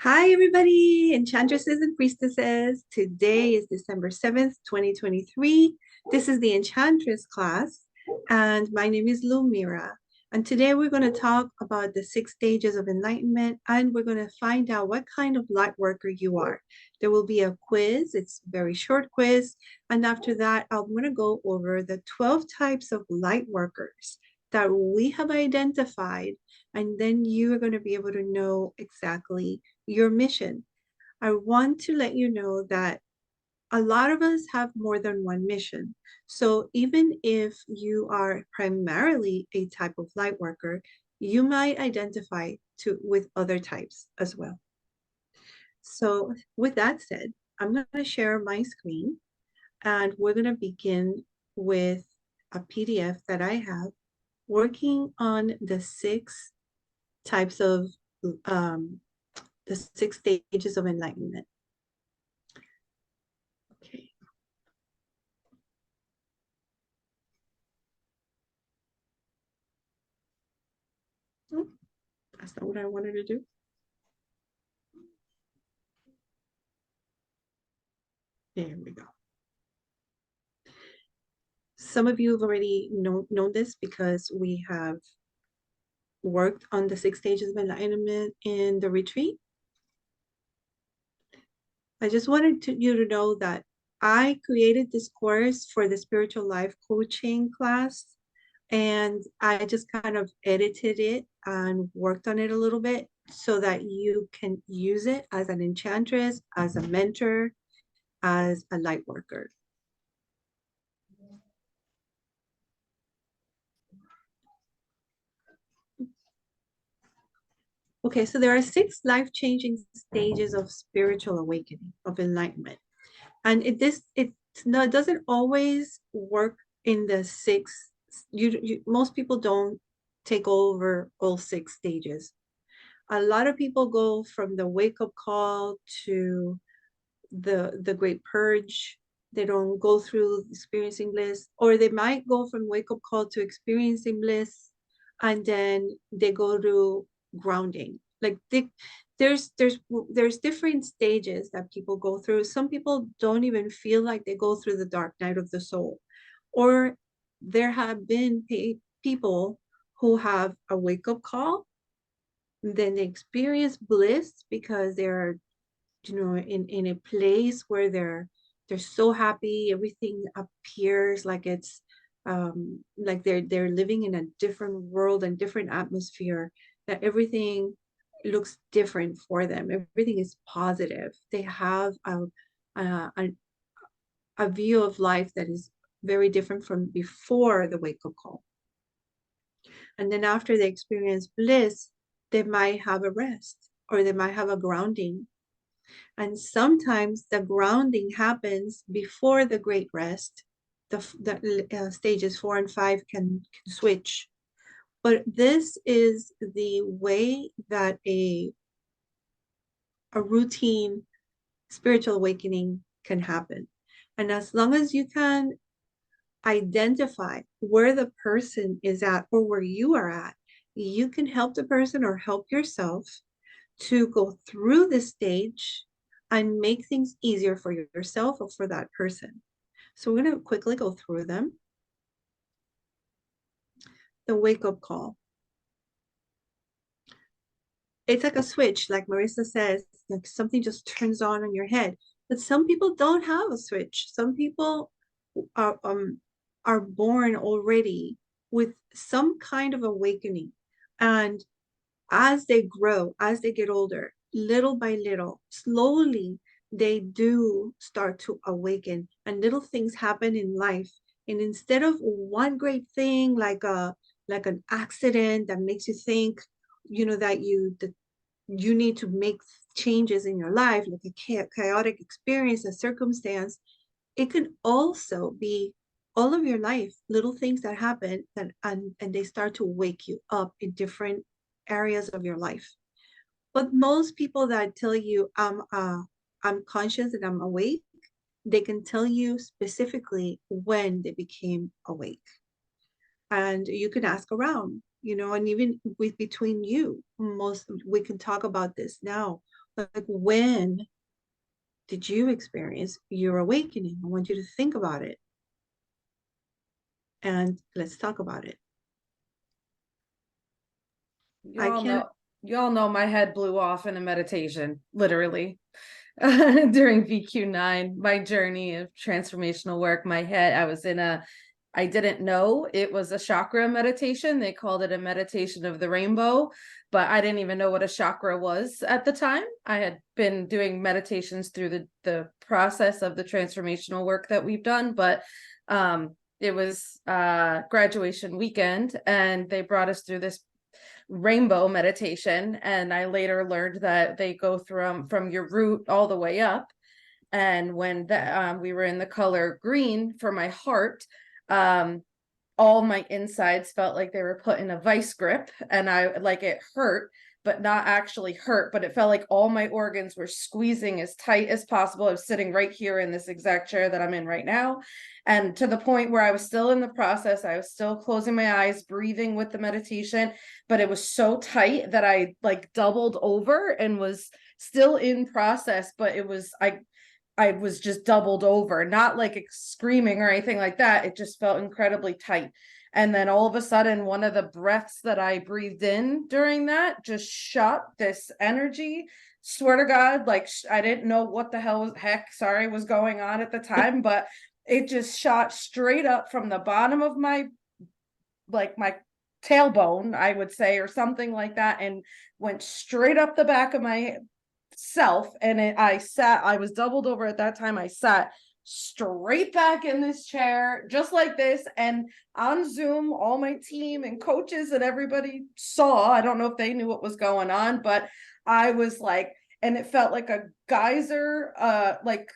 Hi, everybody, Enchantresses and Priestesses. Today is December 7th, 2023. This is the Enchantress class, and my name is Lu Mira. And today we're going to talk about the 6 stages of enlightenment, and we're going to find out what kind of light worker you are. There will be a quiz. It's a very short quiz. And after that, I'm going to go over the 12 types of light workers that we have identified, and then you are going to be able to know exactly your mission. I want to let you know that a lot of us have more than one mission. So even if you are primarily a type of light worker, you might identify with other types as well. So with that said, I'm going to share my screen and we're going to begin with a PDF that I have working on the types of um, the 6 stages of enlightenment. Okay. Oh, that's not what I wanted to do. There we go. Some of you have already known this because we have worked on the 6 stages of enlightenment in the retreat. I just wanted you to know that I created this course for the spiritual life coaching class, and I just kind of edited it and worked on it a little bit so that you can use it as an enchantress, as a mentor, as a light worker. Okay, so there are 6 life-changing stages of spiritual awakening, of enlightenment. And it doesn't always work in the six. Most people don't take over all 6 stages. A lot of people go from the wake-up call to the great purge. They don't go through experiencing bliss, or they might go from wake-up call to experiencing bliss, and then they go to grounding. Like there's different stages that people go through. Some people don't even feel like they go through the dark night of the soul, or there have been people who have a wake-up call, then they experience bliss because they're in a place where they're so happy, everything appears like it's like they're living in a different world and different atmosphere, that everything looks different for them, everything is positive, they have a, a view of life that is very different from before the wake-up call. And then after they experience bliss, they might have a rest, or they might have a grounding. And sometimes the grounding happens before the great rest. The stages 4 and 5 can switch. But this is the way that a routine spiritual awakening can happen. And as long as you can identify where the person is at or where you are at, you can help the person or help yourself to go through this stage and make things easier for yourself or for that person. So we're going to quickly go through them. The wake-up call. It's like a switch, like Marissa says, like something just turns on in your head. But some people don't have a switch. Some people are born already with some kind of awakening. And as they grow, as they get older, little by little, slowly, they do start to awaken, and little things happen in life. And instead of one great thing, like an accident that makes you think, that you need to make changes in your life, like a chaotic experience, a circumstance, it can also be all of your life, little things that happen and they start to wake you up in different areas of your life. But most people that tell you I'm conscious and I'm awake, they can tell you specifically when they became awake. And you can ask around, and even between you, we can talk about this now. Like, when did you experience your awakening? I want you to think about it. And let's talk about it. You I all can know, you all know my head blew off in a meditation, literally. During VQ9, my journey of transformational work, I didn't know it was a chakra meditation. They called it a meditation of the rainbow, but I didn't even know what a chakra was at the time. I had been doing meditations through the process of the transformational work that we've done, but it was graduation weekend, and they brought us through this rainbow meditation, and I later learned that they go from your root all the way up. And when we were in the color green for my heart, all my insides felt like they were put in a vice grip, and I like it hurt, but not actually hurt, but it felt like all my organs were squeezing as tight as possible. I was sitting right here in this exact chair that I'm in right now, and to the point where I was still in the process. I was still closing my eyes, breathing with the meditation, but it was so tight that I like doubled over and was still in process, but I was just doubled over, not like screaming or anything like that. It just felt incredibly tight. And then all of a sudden, one of the breaths that I breathed in during that just shot this energy. Swear to God, like I didn't know what the heck was going on at the time, but it just shot straight up from the bottom of my tailbone, I would say, or something like that, and went straight up the back of my self. And I was doubled over at that time. I sat straight back in this chair just like this, and on Zoom all my team and coaches and everybody saw. I don't know if they knew what was going on, but I was like, and it felt like a geyser, like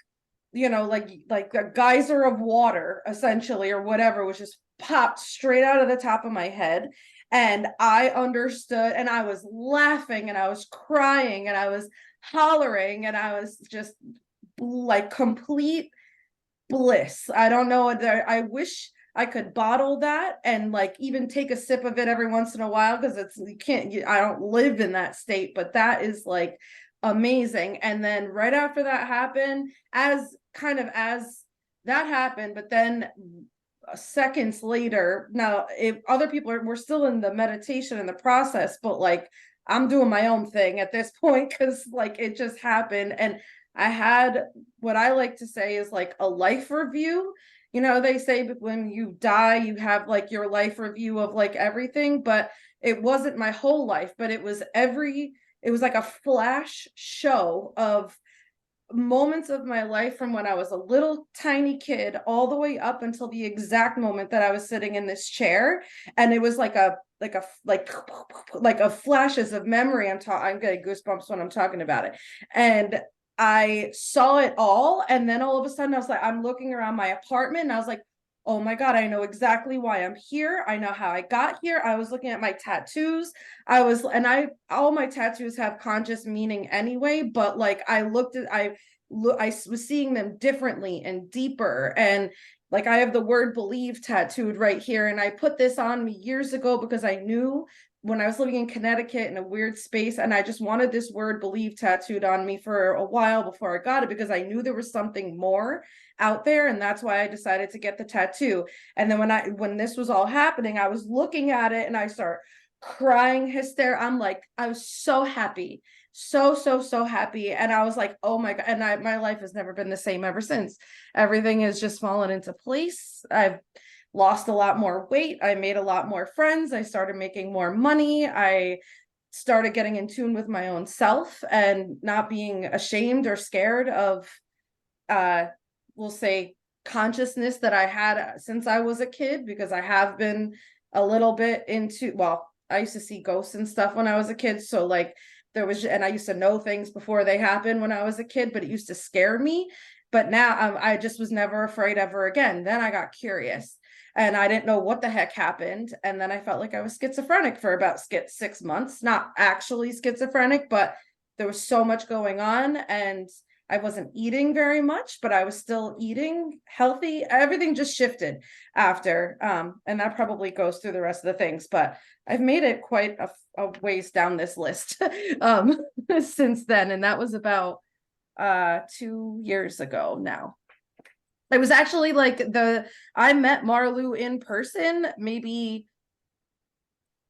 a geyser of water essentially, or whatever, was just popped straight out of the top of my head. And I understood, and I was laughing and I was crying and I was hollering, and I was just like complete bliss. I don't know. I wish I could bottle that and like even take a sip of it every once in a while, because I don't live in that state, but that is like amazing. And then right after that happened, as that happened, but then seconds later, now if other people we're still in the meditation and the process, but like I'm doing my own thing at this point, because like it just happened. And I had what I like to say is like a life review. They say when you die, you have like your life review of like everything, but it wasn't my whole life, but it was like a flash show of moments of my life from when I was a little tiny kid all the way up until the exact moment that I was sitting in this chair. And it was like a flashes of memory. I'm getting goosebumps when I'm talking about it. And I saw it all. And then all of a sudden I was like, I'm looking around my apartment and I was like, oh my God, I know exactly why I'm here. I know how I got here. I was looking at my tattoos. All my tattoos have conscious meaning anyway, but like I was seeing them differently and deeper. And like I have the word believe tattooed right here. And I put this on me years ago because I knew when I was living in Connecticut in a weird space, and I just wanted this word believe tattooed on me for a while before I got it, because I knew there was something more out there. And that's why I decided to get the tattoo. And then when this was all happening, I was looking at it and I start crying hysterical. I'm like, I was so happy, so happy. And I was like, oh my God. And my life has never been the same ever since. Everything has just fallen into place. I've lost a lot more weight. I made a lot more friends. I started making more money. I started getting in tune with my own self and not being ashamed or scared of we'll say consciousness that I had since I was a kid, because I have been a little bit into, well, I used to see ghosts and stuff when I was a kid. So like and I used to know things before they happened when I was a kid, but it used to scare me. But now I just was never afraid ever again. Then I got curious and I didn't know what the heck happened. And then I felt like I was schizophrenic for about 6 months, not actually schizophrenic, but there was so much going on. And I wasn't eating very much, but I was still eating healthy. Everything just shifted after. And that probably goes through the rest of the things, but I've made it quite a ways down this list since then. And that was about 2 years ago now. It was actually like I met Marlu in person maybe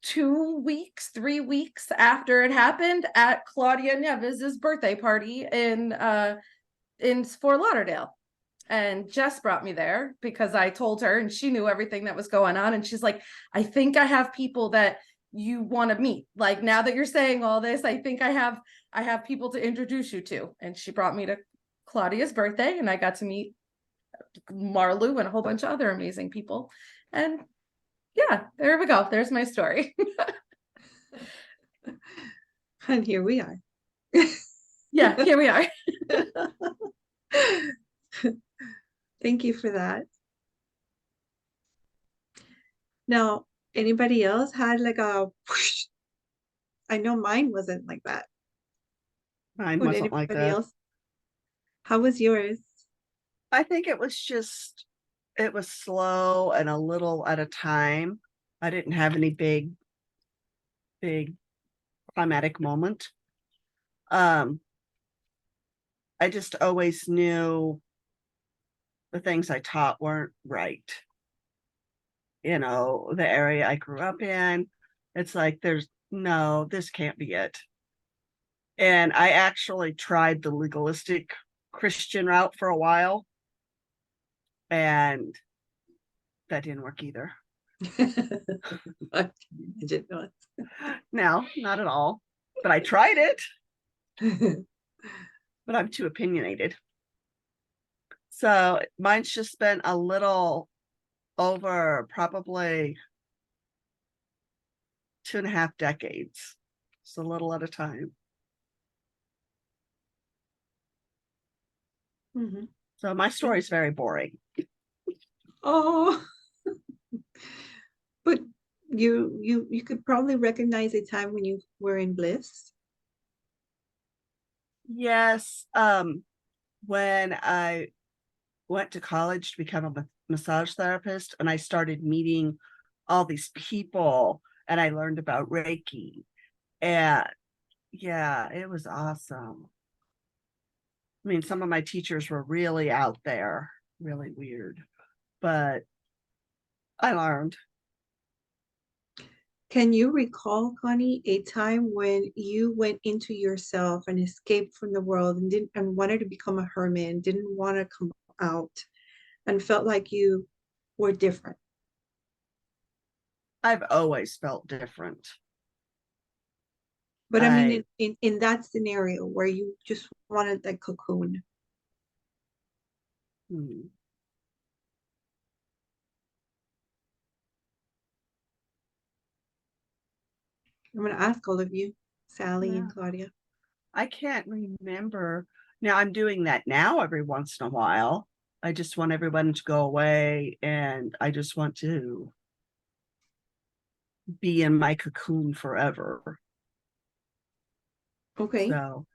2 weeks, 3 weeks after it happened at Claudia Neves's birthday party in Fort Lauderdale. And Jess brought me there because I told her, and she knew everything that was going on. And she's like, I think I have people that you want to meet. Like, now that you're saying all this, I think I have people to introduce you to. And she brought me to Claudia's birthday, and I got to meet Marlu and a whole bunch of other amazing people. And yeah, there we go. There's my story. And here we are. Yeah, here we are. Thank you for that. Now, anybody else had like a whoosh? I know mine wasn't like that. Mine Would wasn't like anybody that. else? How was yours? I think it was slow and a little at a time. I didn't have any big climatic moment. I just always knew the things I taught weren't right. You know, the area I grew up in, it's like this can't be it. And I actually tried the legalistic Christian route for a while, and that didn't work either. I did not. No, not at all. But I tried it, but I'm too opinionated. So mine's just been a little over probably 2.5 decades. Just a little at a time. Mm-hmm. So my story is very boring. Oh, but you could probably recognize a time when you were in bliss. Yes. When I went to college to become a massage therapist, and I started meeting all these people, and I learned about Reiki, and yeah, it was awesome. I mean, some of my teachers were really out there, really weird, but I learned. Can you recall, Connie, a time when you went into yourself and escaped from the world and wanted to become a hermit and didn't want to come out and felt like you were different? I've always felt different. But I mean, in that scenario where you just wanted that cocoon. Hmm. I'm going to ask all of you, Sally Yeah. and Claudia. I can't remember. Now I'm doing that now every once in a while. I just want everyone to go away, and I just want to be in my cocoon forever. Okay. So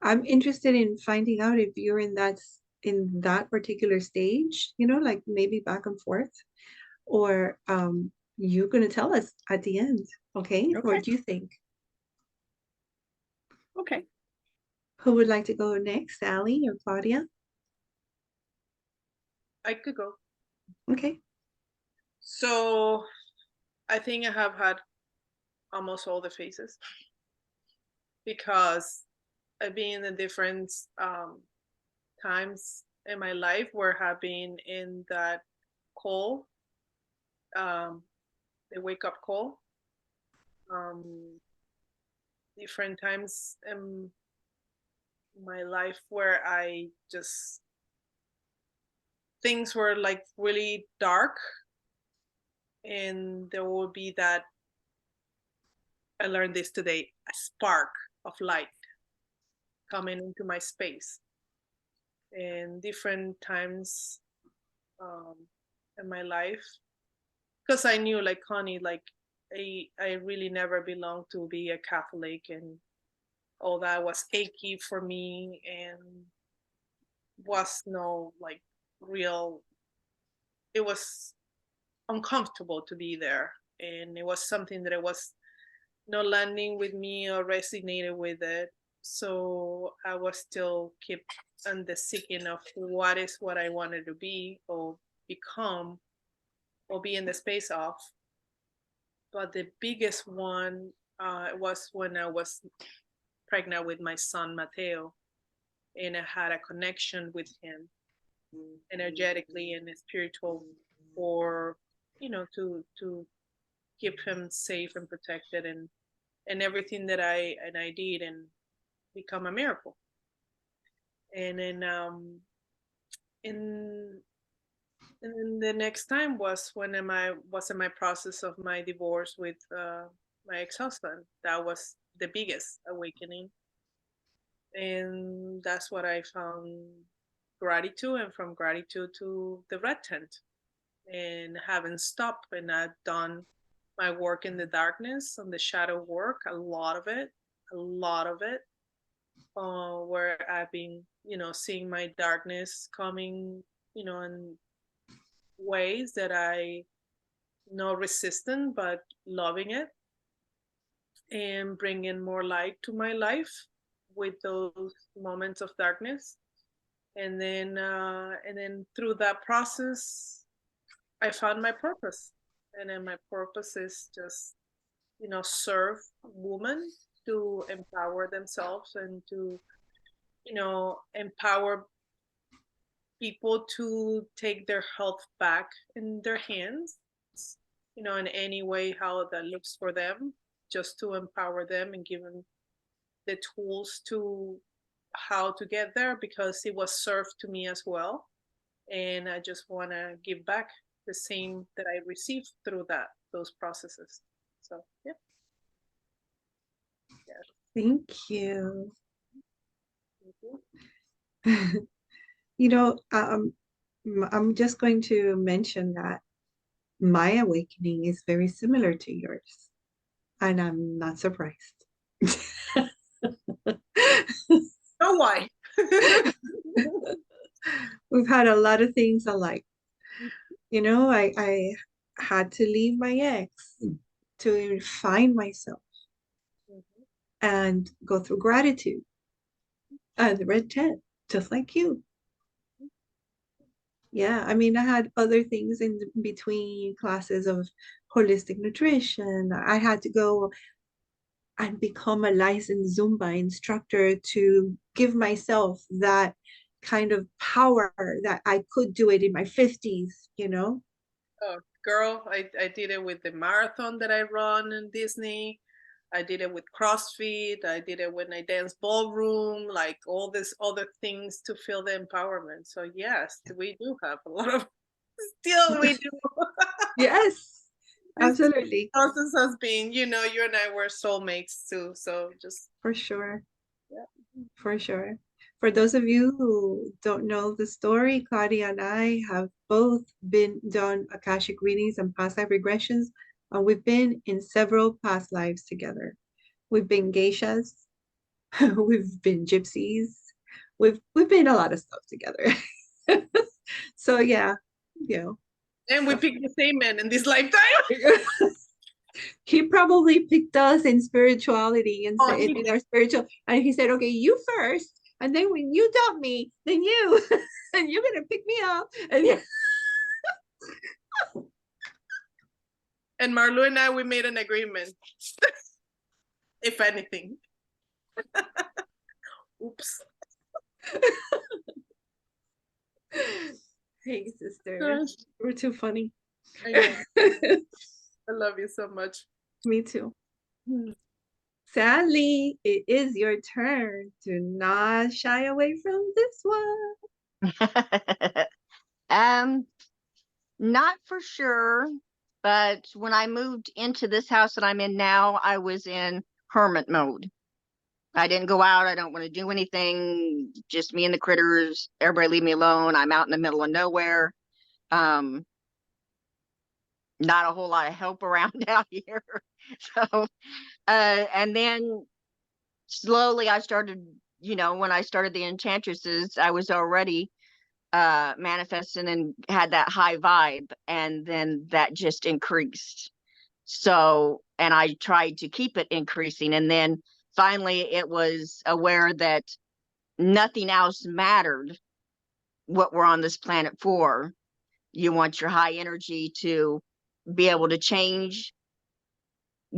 I'm interested in finding out if you're in that particular stage, like maybe back and forth, or you're going to tell us at the end. Okay. Okay. What do you think? Okay. Who would like to go next, Sally or Claudia? I could go. Okay. So I think I have had almost all the phases because I've been in different times in my life where I have been in that call, the wake up call. Different times in my life where I just things were like really dark, and there will be that, I learned this today, a spark of light coming into my space. In different times in my life, because I knew, like Connie, like I really never belonged to be a Catholic, and all that was achy for me and was no like real, it was uncomfortable to be there. And it was something that it was not landing with me or resonated with it. So I was still keep on the seeking of what is what I wanted to be or become or be in the space of. But the biggest one was when I was pregnant with my son Mateo, and I had a connection with him energetically and spiritual for, you know, to keep him safe and protected, and everything that I did and become a miracle. And then in and then the next time was when I was in my process of my divorce with my ex-husband. That was the biggest awakening, and that's what I found gratitude, and from gratitude to the red tent, and haven't stopped. And I've done my work in the darkness, on the shadow work, a lot of it, where I've been, you know, seeing my darkness coming, you know, in ways that I not resistant, but loving it, and bringing more light to my life with those moments of darkness. And then through that process, I found my purpose. And then my purpose is just, you know, serve women to empower themselves and to, you know, empower people to take their health back in their hands, you know, in any way how that looks for them, just to empower them and give them the tools to how to get there, because it was served to me as well. And I just want to give back the same that I received through those processes. So yeah. Thank you. Thank you. You know, I'm just going to mention that my awakening is very similar to yours, and I'm not surprised. Know why? We've had a lot of things alike. You know, I had to leave my ex to find myself and go through gratitude and the red tent, just like you. Yeah, I mean, I had other things in between classes of holistic nutrition. I had to go and become a licensed Zumba instructor to give myself that kind of power that I could do it in my 50s, you know? Oh, girl, I did it with the marathon that I run in Disney. I did it with CrossFit. I did it when I dance ballroom, like all these other things to feel the empowerment. So yes, we do have a lot of, still we do. Yes, This absolutely. process has been, you know, you and I were soulmates too. So just, For sure. yeah. For sure. For those of you who don't know the story, Claudia and I have both been done Akashic readings and past life regressions, and we've been in several past lives together. We've been geishas, we've been gypsies, we've been a lot of stuff together. So yeah, you know. And we picked the same man in this lifetime. He probably picked us in spirituality and Oh, said he in our spiritual, and he said, okay, you first, and then when you dump me, then you, and you're gonna pick me up. And yeah. And Marlu and I, we made an agreement. If anything. Oops. Hey, sister, Gosh, we're too funny. I know. I love you so much. Me too. Hmm. Sadly, it is your turn. Do not shy away from this one. Not for sure, but when I moved into this house that I'm in now, I was in hermit mode. I didn't go out. I don't want to do anything. Just me and the critters. Everybody leave me alone. I'm out in the middle of nowhere. Not a whole lot of help around out here. So, and then slowly I started, when I started the Enchantresses, I was already manifesting and had that high vibe, and then that just increased. So, and I tried to keep it increasing, and then finally it was aware that nothing else mattered what we're on this planet for. You want your high energy to be able to change,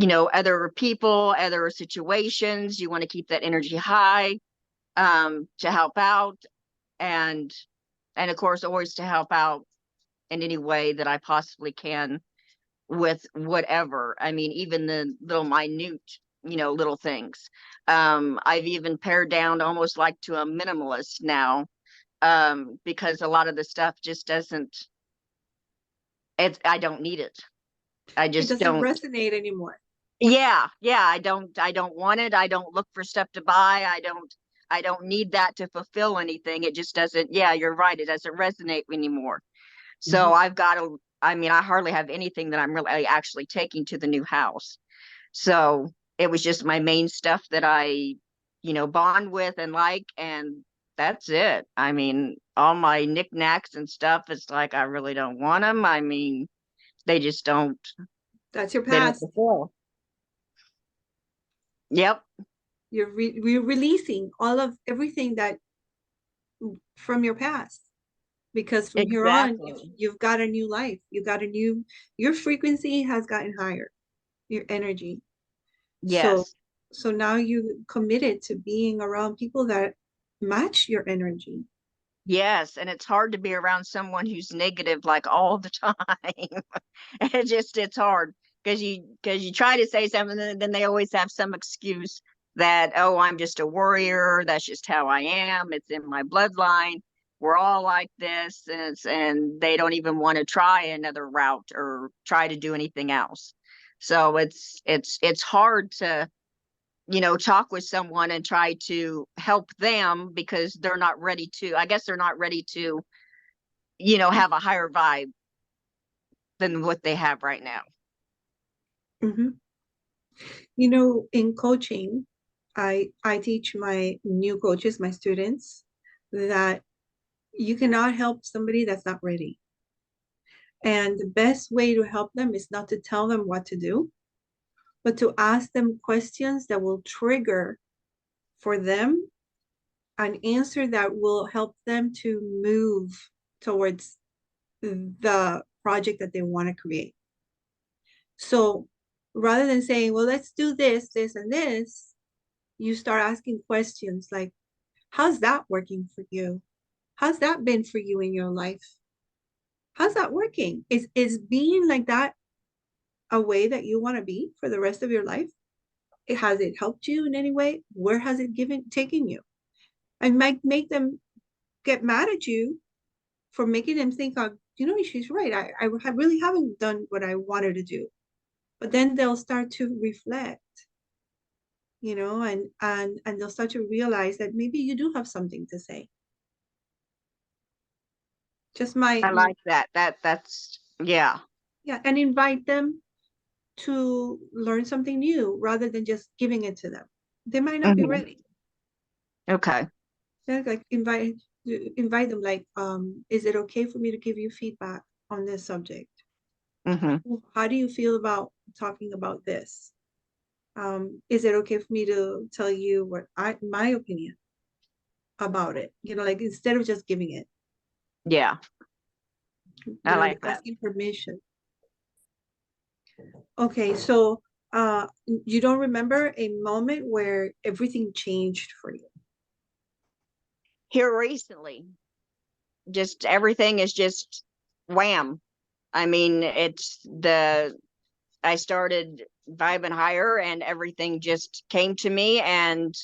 other people, other situations. You want to keep that energy high, to help out, and of course always to help out in any way that I possibly can with whatever. I mean, even the little minute, little things. I've even pared down almost like to a minimalist now, because a lot of the stuff just doesn't, I don't need it. I It just doesn't don't. resonate anymore. Yeah, I don't want it. I don't look for stuff to buy. I don't need that to fulfill anything. It just doesn't, yeah, you're right. It doesn't resonate anymore. So I've got to, I mean, I hardly have anything that I'm really actually taking to the new house. So it was just my main stuff that I, bond with and like, and that's it. I mean, all my knickknacks and stuff, it's like, I really don't want them. I mean, they just don't, That's your they don't past. fulfill. Yep. You're releasing all of everything that from your past, because from here on Exactly. you've got a new life. You got a new, your frequency has gotten higher, your energy. So Yes. now you committed to being around people that match your energy. Yes. And it's hard to be around someone who's negative like all the time. It's hard because you try to say something, and then they always have some excuse that, oh, I'm just a warrior. That's just how I am. It's in my bloodline. We're all like this. And they don't even want to try another route or try to do anything else. So it's hard to, talk with someone and try to help them because they're not ready to, I guess they're not ready to, have a higher vibe than what they have right now. Mm-hmm. In coaching, I teach my new coaches, my students, that you cannot help somebody that's not ready. And the best way to help them is not to tell them what to do, but to ask them questions that will trigger for them an answer that will help them to move towards the project that they want to create. So rather than saying, well, let's do this, this, and this, you start asking questions like, how's that working for you? How's that been for you in your life? How's that working? Is being like that a way that you want to be for the rest of your life? Has it helped you in any way? Where has it taken you? And might make them get mad at you for making them think, oh, she's right. I really haven't done what I wanted to do. But then they'll start to reflect, and they'll start to realize that maybe you do have something to say. Just I like that. That's yeah. Yeah, and invite them to learn something new rather than just giving it to them. They might not be ready. Okay. Yeah, like invite them, like, is it okay for me to give you feedback on this subject? How do you feel about talking about this? Is it okay for me to tell you what my opinion about it? Like, instead of just giving it, Yeah. I like that. asking permission. Okay, so you don't remember a moment where everything changed for you? Here recently, just everything is just wham. I mean, I started vibing higher and everything just came to me, and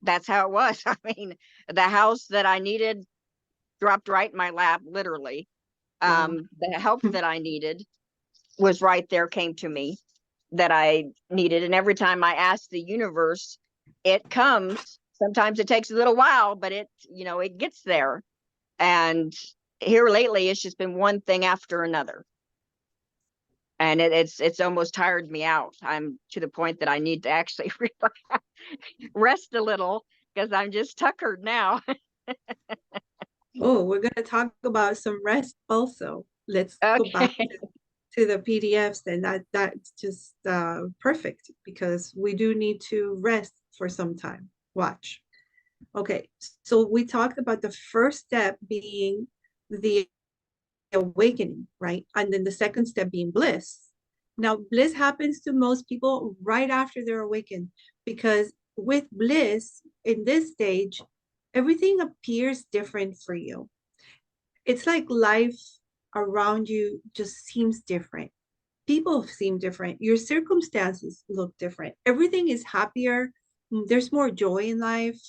that's how it was. I mean, the house that I needed dropped right in my lap, literally. Wow. The help that I needed was right there, came to me, that I needed. And every time I ask the universe, it comes. Sometimes it takes a little while, but it gets there. And here lately, it's just been one thing after another. And it's almost tired me out. I'm to the point that I need to actually rest a little because I'm just tuckered now. Oh, we're going to talk about some rest also. Let's go back Okay. to the PDFs, and that's just perfect because we do need to rest for some time. Watch. Okay, so we talked about the first step being the awakening, right? And then the second step being bliss. Now, bliss happens to most people right after they're awakened, because with bliss in this stage, everything appears different for you. It's like life around you just seems different. People seem different. Your circumstances look different. Everything is happier. There's more joy in life.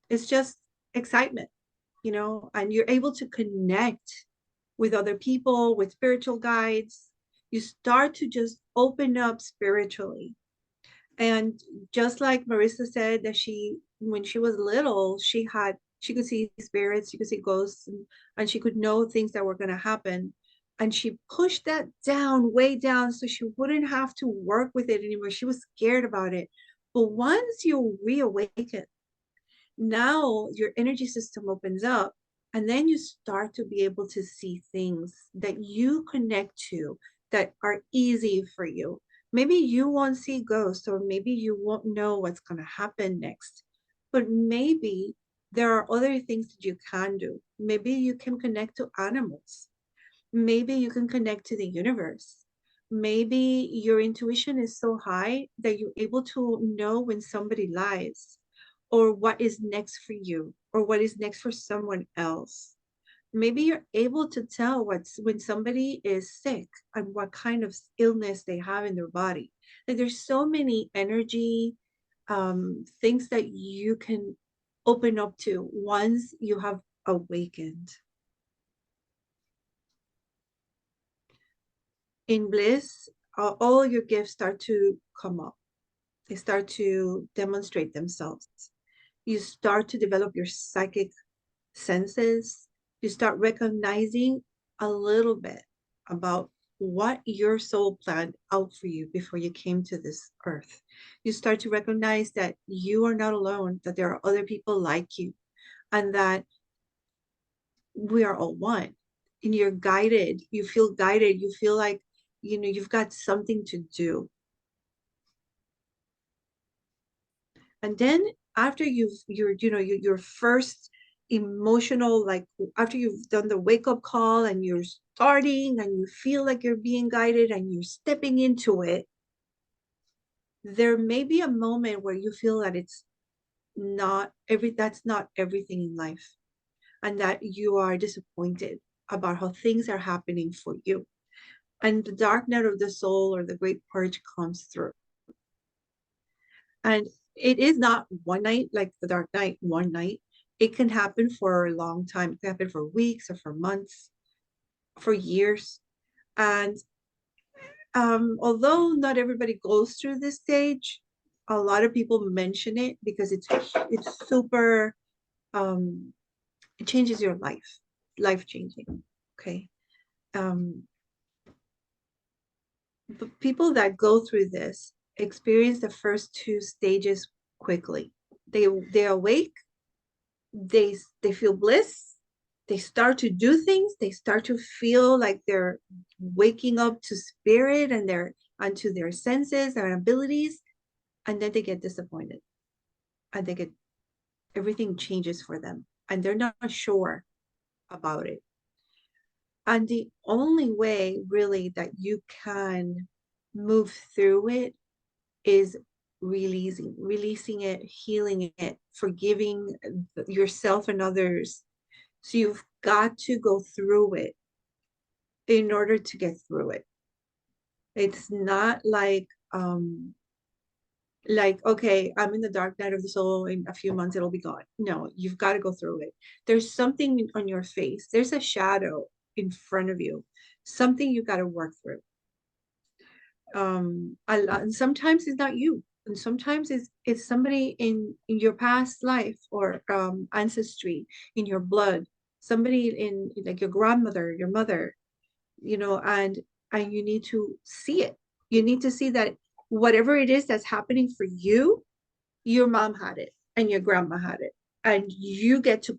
It's just excitement, and you're able to connect with other people, with spiritual guides. You start to just open up spiritually. And just like Marissa said, that when she was little, she could see spirits, she could see ghosts, and she could know things that were going to happen. And she pushed that down, way down, so she wouldn't have to work with it anymore. She was scared about it. But once you reawaken, now your energy system opens up, and then you start to be able to see things that you connect to that are easy for you. Maybe you won't see ghosts, or maybe you won't know what's going to happen next, but maybe there are other things that you can do. Maybe you can connect to animals. Maybe you can connect to the universe. Maybe your intuition is so high that you're able to know when somebody lies, or what is next for you, or what is next for someone else. Maybe you're able to tell when somebody is sick and what kind of illness they have in their body. Like, there's so many energy things that you can open up to once you have awakened. In bliss, all your gifts start to come up. They start to demonstrate themselves. You start to develop your psychic senses. You start recognizing a little bit about what your soul planned out for you before you came to this earth. You start to recognize that you are not alone, that there are other people like you, and that we are all one. And you're guided. You feel guided. You feel like, you've got something to do. And then after your first emotional, like after you've done the wake up call and you're starting and you feel like you're being guided and you're stepping into it, there may be a moment where you feel that that's not everything in life, and that you are disappointed about how things are happening for you. And the dark night of the soul, or the great purge, comes through. And it is not one night, like the dark night, one night. It can happen for a long time. It can happen for weeks, or for months, for years. And although not everybody goes through this stage, a lot of people mention it because it's super, it changes your life changing. Okay. But people that go through this experience the first two stages quickly. They awake, they feel bliss, they start to do things, they start to feel like they're waking up to spirit and to their senses and abilities, and then they get disappointed, and everything changes for them, and they're not sure about it. And the only way really that you can move through it is releasing it, healing it, forgiving yourself and others. So you've got to go through it in order to get through it. It's not like, okay, I'm in the dark night of the soul, in a few months it'll be gone. No, you've got to go through it. There's something on your face. There's a shadow in front of you, something you got to work through. And sometimes it's not you, and sometimes it's somebody in your past life, or ancestry, in your blood, somebody in, like, your grandmother, your mother, and you need to see it. You need to see that whatever it is that's happening for you, your mom had it and your grandma had it, and you get to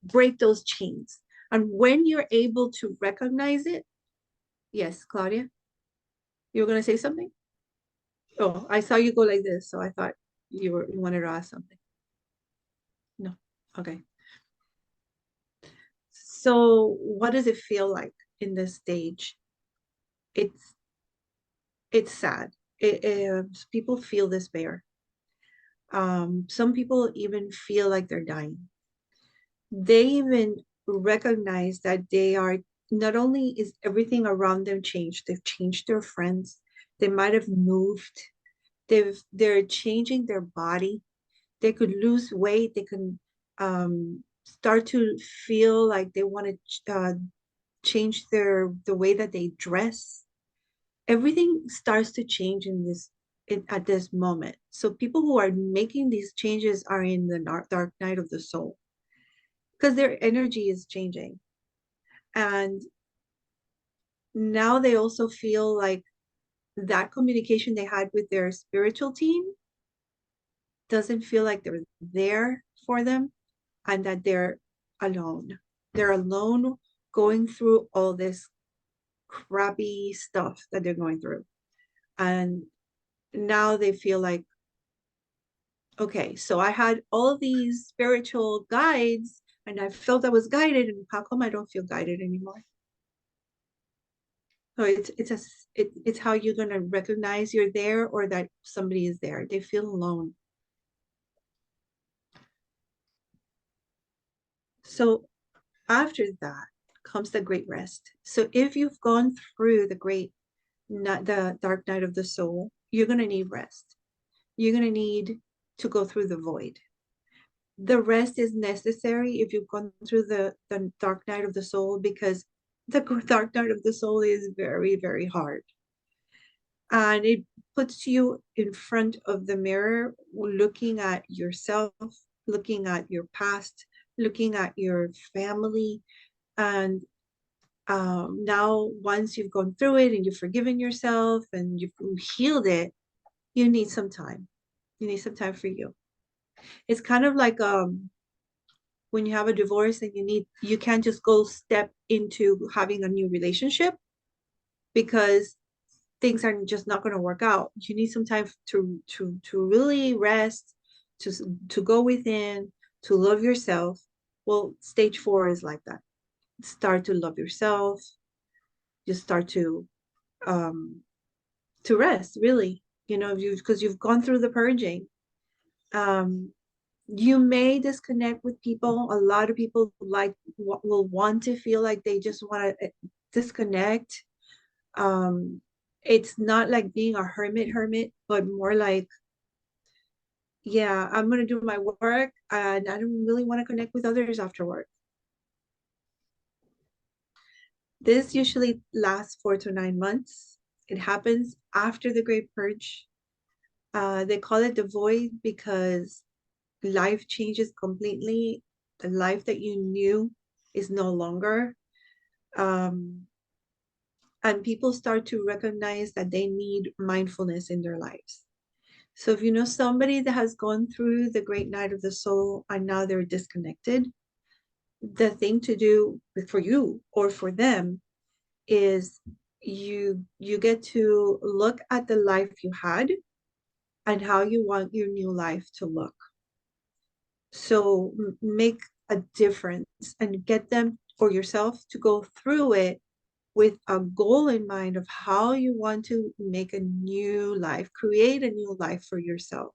break those chains. And when you're able to recognize it, yes, Claudia, you were going to say something? Oh, I saw you go like this, so I thought you wanted to ask something. No, okay. So what does it feel like in this stage? It's sad. People feel despair. Some people even feel like they're dying. They even recognize that they are, not only is everything around them changed, they've changed their friends, they might have moved, they're changing their body, they could lose weight, they can start to feel like they want to change the way that they dress. Everything starts to change at this moment. So people who are making these changes are in the dark night of the soul, because their energy is changing. And now they also feel like that communication they had with their spiritual team doesn't feel like they're there for them, and that they're alone. They're alone going through all this crappy stuff that they're going through. And now they feel like, okay, so I had all of these spiritual guides and I felt I was guided, and how come I don't feel guided anymore? So it's how you're gonna recognize you're there, or that somebody is there. They feel alone. So after that comes the great rest. So if you've gone through the dark night of the soul, you're gonna need rest. You're gonna need to go through the void. The rest is necessary if you've gone through the dark night of the soul, because the dark night of the soul is very, very hard. And it puts you in front of the mirror, looking at yourself, looking at your past, looking at your family. And now, once you've gone through it and you've forgiven yourself and you've healed it, you need some time. You need some time for you. It's kind of like when you have a divorce and you can't just go step into having a new relationship, because things are just not going to work out. You need some time to really rest, to go within, to love yourself. Well, stage 4 is like that. Start to love yourself. Just start to rest, really, because you've gone through the purging. You may disconnect with people. A lot of people will want to feel like they just want to disconnect. It's not like being a hermit, but more like, yeah, I'm going to do my work and I don't really want to connect with others after work. This usually lasts 4 to 9 months. It happens after the Great Purge. They call it the void because life changes completely. The life that you knew is no longer. And people start to recognize that they need mindfulness in their lives. So if you know somebody that has gone through the great night of the soul and now they're disconnected, the thing to do for you or for them is you get to look at the life you had and how you want your new life to look. So make a difference and get them or yourself to go through it with a goal in mind of how you want to make a new life, create a new life for yourself,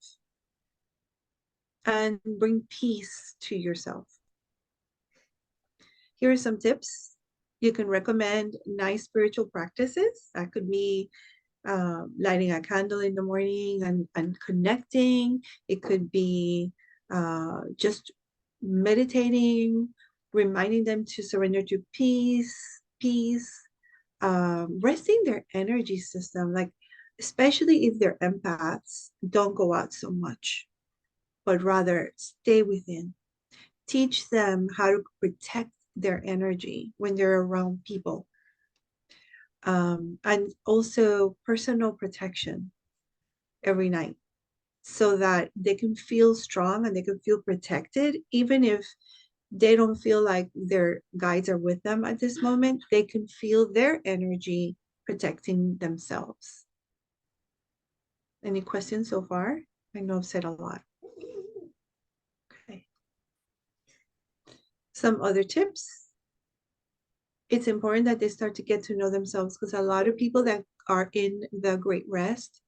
and bring peace to yourself. Here are some tips. You can recommend nice spiritual practices. That could be lighting a candle in the morning and connecting. It could be just meditating, reminding them to surrender to peace, resting their energy system, like especially if they're empaths, don't go out so much, but rather stay within. Teach them how to protect their energy when they're around people. And also personal protection. every night so that they can feel strong and they can feel protected, even if they don't feel like their guides are with them at this moment. They can feel their energy protecting themselves. Any questions so far? I know I've said a lot. Okay. Some other tips. It's important that they start to get to know themselves, because a lot of people that are in the Great Rest,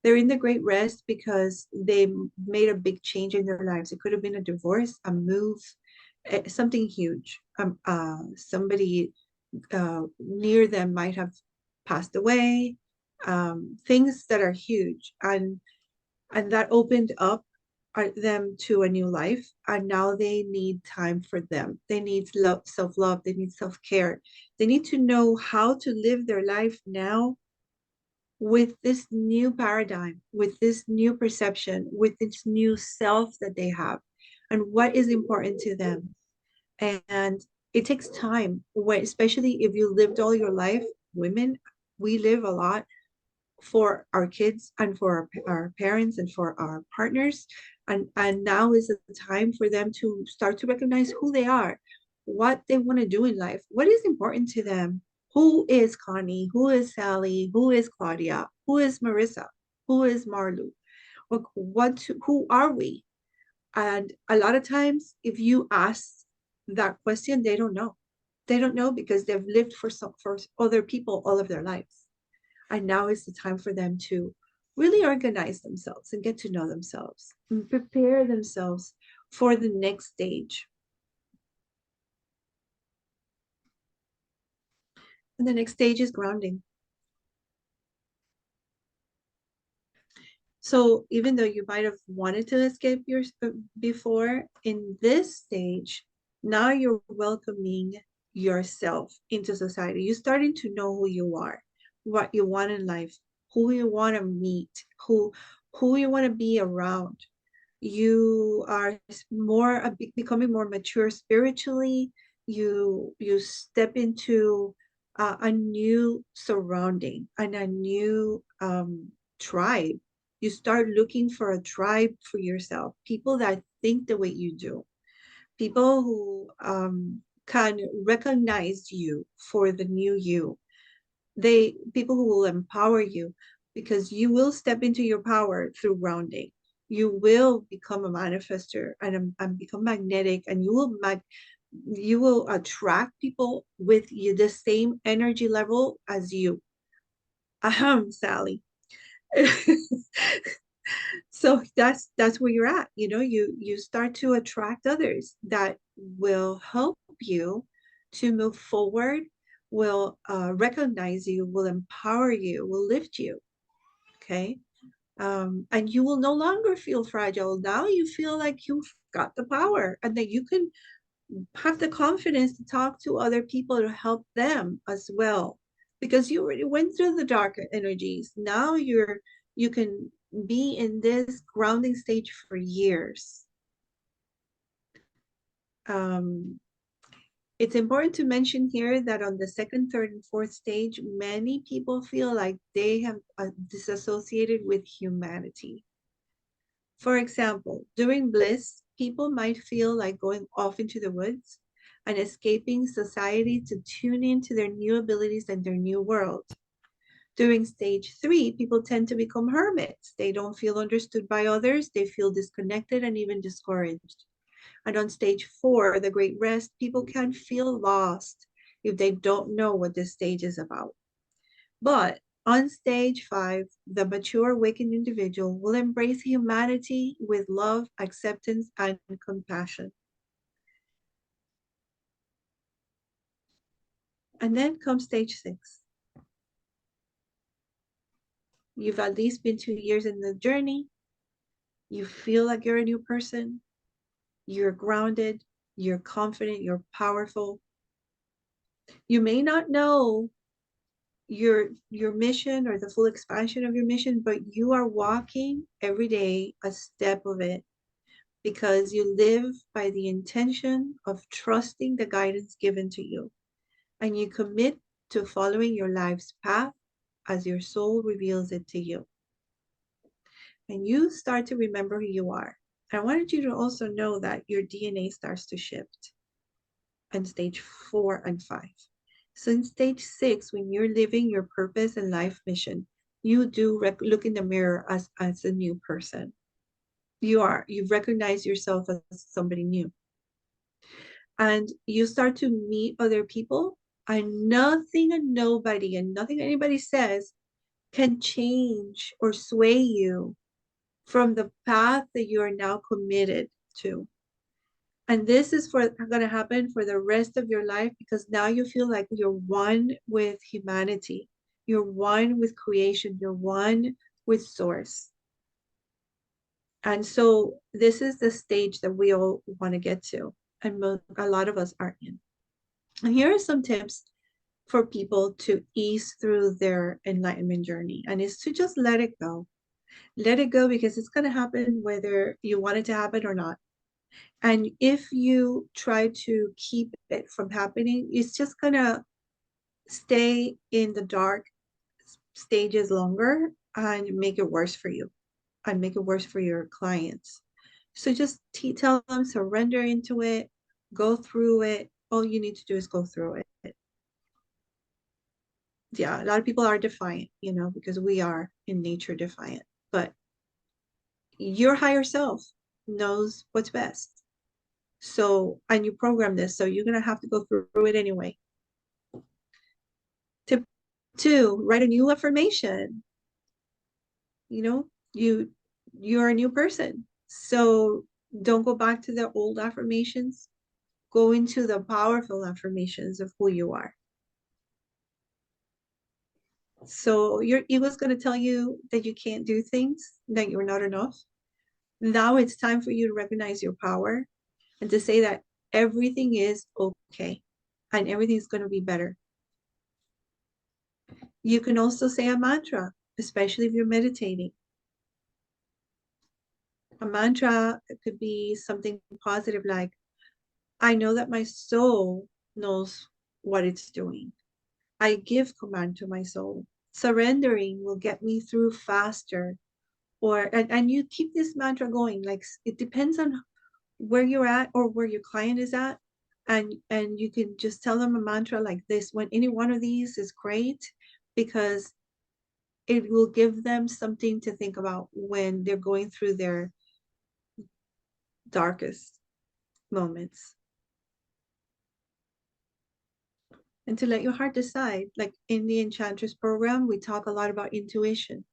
they're in the Great Rest because they made a big change in their lives. It could have been a divorce, a move, something huge. Somebody near them might have passed away, things that are huge, and that opened up them to a new life, and now they need time for them. They need love, self-love, they need self-care. They need to know how to live their life now with this new paradigm, with this new perception, with this new self that they have, and what is important to them. And it takes time, especially if you lived all your life. Women, we live a lot for our kids and for our parents and for our partners. And now is the time for them to start to recognize who they are, what they want to do in life, what is important to them. Who is Connie? Who is Sally? Who is Claudia? Who is Marissa? Who is Marlu? Who are we? And a lot of times, if you ask that question, they don't know. They don't know because they've lived for other people all of their lives. And now is the time for them to really organize themselves and get to know themselves and prepare themselves for the next stage. And the next stage is grounding. So even though you might have wanted to escape before, in this stage, now you're welcoming yourself into society. You're starting to know who you are, what you want in life, who you want to meet, who you want to be around. You are becoming more mature spiritually. You step into a new surrounding and a new tribe. You start looking for a tribe for yourself, people that think the way you do, people who can recognize you for the new you. People who will empower you, because you will step into your power through grounding. You will become a manifester and become magnetic, and you will attract people with the same energy level as you. Sally. So that's where you're at. You start to attract others that will help you to move forward, will recognize you, will empower you, will lift you. Okay. And you will no longer feel fragile. Now you feel like you've got the power and that you can have the confidence to talk to other people to help them as well, because you already went through the dark energies. Now you can be in this grounding stage for years. It's important to mention here that on the second, third, and fourth stage, many people feel like they have disassociated with humanity. For example, during bliss, people might feel like going off into the woods and escaping society to tune into their new abilities and their new world. During stage 3, people tend to become hermits. They don't feel understood by others. They feel disconnected and even discouraged. And on stage 4, the Great Rest, people can feel lost if they don't know what this stage is about. But on stage 5, the mature awakened individual will embrace humanity with love, acceptance, and compassion. And then comes stage 6. You've at least been 2 years in the journey. You feel like you're a new person. You're grounded. You're confident. You're powerful. You may not know your mission or the full expansion of your mission, but you are walking every day a step of it, because you live by the intention of trusting the guidance given to you, and you commit to following your life's path as your soul reveals it to you. and you start to remember who you are. I wanted you to also know that your DNA starts to shift on stage 4 and 5. So in stage 6, when you're living your purpose and life mission, you do look in the mirror as a new person. You recognize yourself as somebody new. And you start to meet other people, and nothing and nobody and nothing anybody says can change or sway you from the path that you are now committed to. And this is going to happen for the rest of your life, because now you feel like you're one with humanity. You're one with creation. You're one with source. And so this is the stage that we all want to get to, and a lot of us are in. And here are some tips for people to ease through their enlightenment journey, and it's to just let it go. Let it go, because it's going to happen whether you want it to happen or not. And if you try to keep it from happening, it's just going to stay in the dark stages longer and make it worse for you and make it worse for your clients. So just tell them, surrender into it, go through it. All you need to do is go through it. Yeah, a lot of people are defiant, because we are in nature defiant, but your higher self knows what's best. So, and you program this, so you're going to have to go through it anyway. Tip 2, write a new affirmation. You're a new person. So don't go back to the old affirmations. Go into the powerful affirmations of who you are. So your ego is going to tell you that you can't do things, that you're not enough. Now it's time for you to recognize your power and to say that everything is okay and everything's going to be better. You can also say a mantra, especially if you're meditating. A mantra could be something positive like, I know that my soul knows what it's doing. I give command to my soul. Surrendering will get me through faster. And you keep this mantra going. Like, it depends on where you're at or where your client is at. And you can just tell them a mantra like this. When any one of these is great, because it will give them something to think about when they're going through their darkest moments. And to let your heart decide. Like in the Enchantress program, we talk a lot about intuition.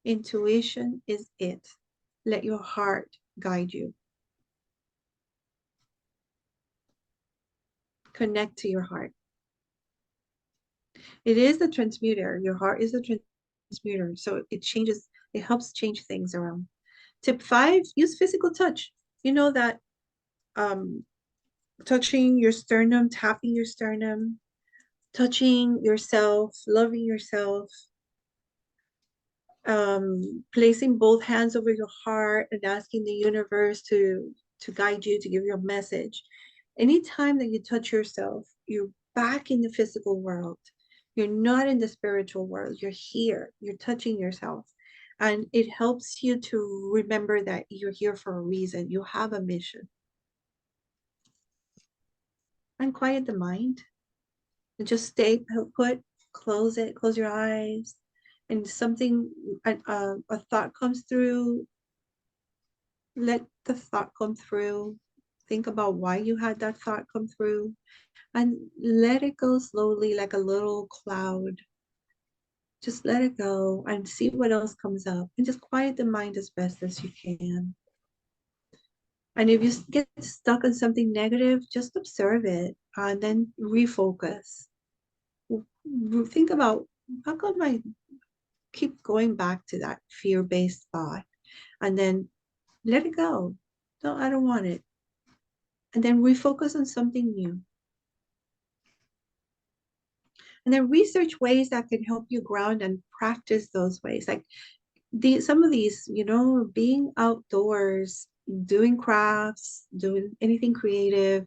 Intuition is it. Let your heart guide you. Connect to your heart. It is the transmuter. Your heart is the transmuter. So it helps change things around. Tip 5, use physical touch. You know that touching your sternum, tapping your sternum, touching yourself, loving yourself, placing both hands over your heart and asking the universe to guide you, to give you a message. Anytime that you touch yourself, you're back in the physical world. You're not in the spiritual world. You're here. You're touching yourself. And it helps you to remember that you're here for a reason. You have a mission. And quiet the mind. And just stay put, close it, close your eyes. And a thought comes through, let the thought come through. Think about why you had that thought come through and let it go slowly like a little cloud. Just let it go and see what else comes up and just quiet the mind as best as you can. And if you get stuck on something negative, just observe it and then refocus. Think about, how come I keep going back to that fear-based thought? And then let it go. No, I don't want it. And then refocus on something new. And then research ways that can help you ground and practice those ways. Like some of these, being outdoors, doing crafts, doing anything creative,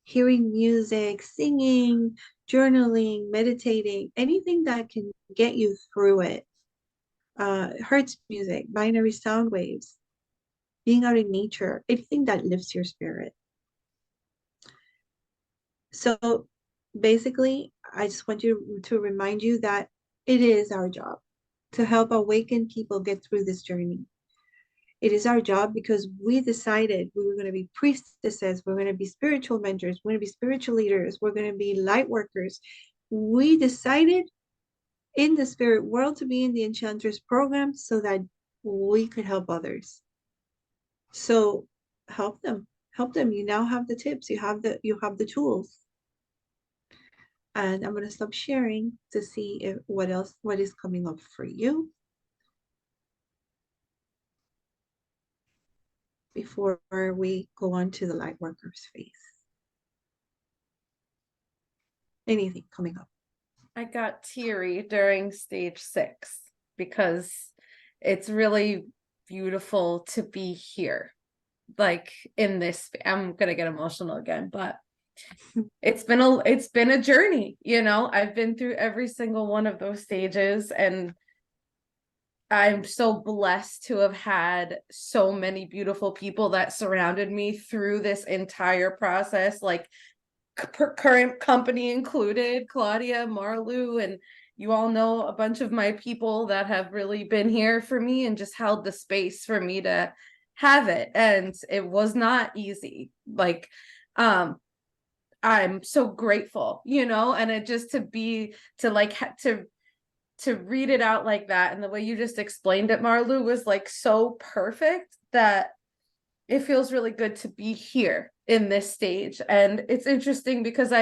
hearing music, singing, journaling, meditating, anything that can get you through it. hertz music, binary sound waves, being out in nature, anything that lifts your spirit. So basically, I just want to remind you that it is our job to help awaken people get through this journey. It is our job because we decided we were going to be priestesses, we're going to be spiritual mentors, we're going to be spiritual leaders, we're going to be light workers. We decided in the spirit world to be in the Enchantress program so that we could help others. So help them. Help them. You now have the tips. You have the tools. And I'm going to stop sharing to see what is coming up for you before we go on to the Lightworkers phase. Anything coming up? I got teary during stage 6 because it's really beautiful to be here. Like in this, I'm gonna get emotional again, but it's been a journey, you know. I've been through every single one of those stages, and I'm so blessed to have had so many beautiful people that surrounded me through this entire process, like current company included, Claudia, Marlu, and you all know a bunch of my people that have really been here for me and just held the space for me to have it. And it was not easy. Like, I'm so grateful, you know, and it just to read it out like that, and the way you just explained it, Marlu, was like so perfect that it feels really good to be here in this stage. And it's interesting because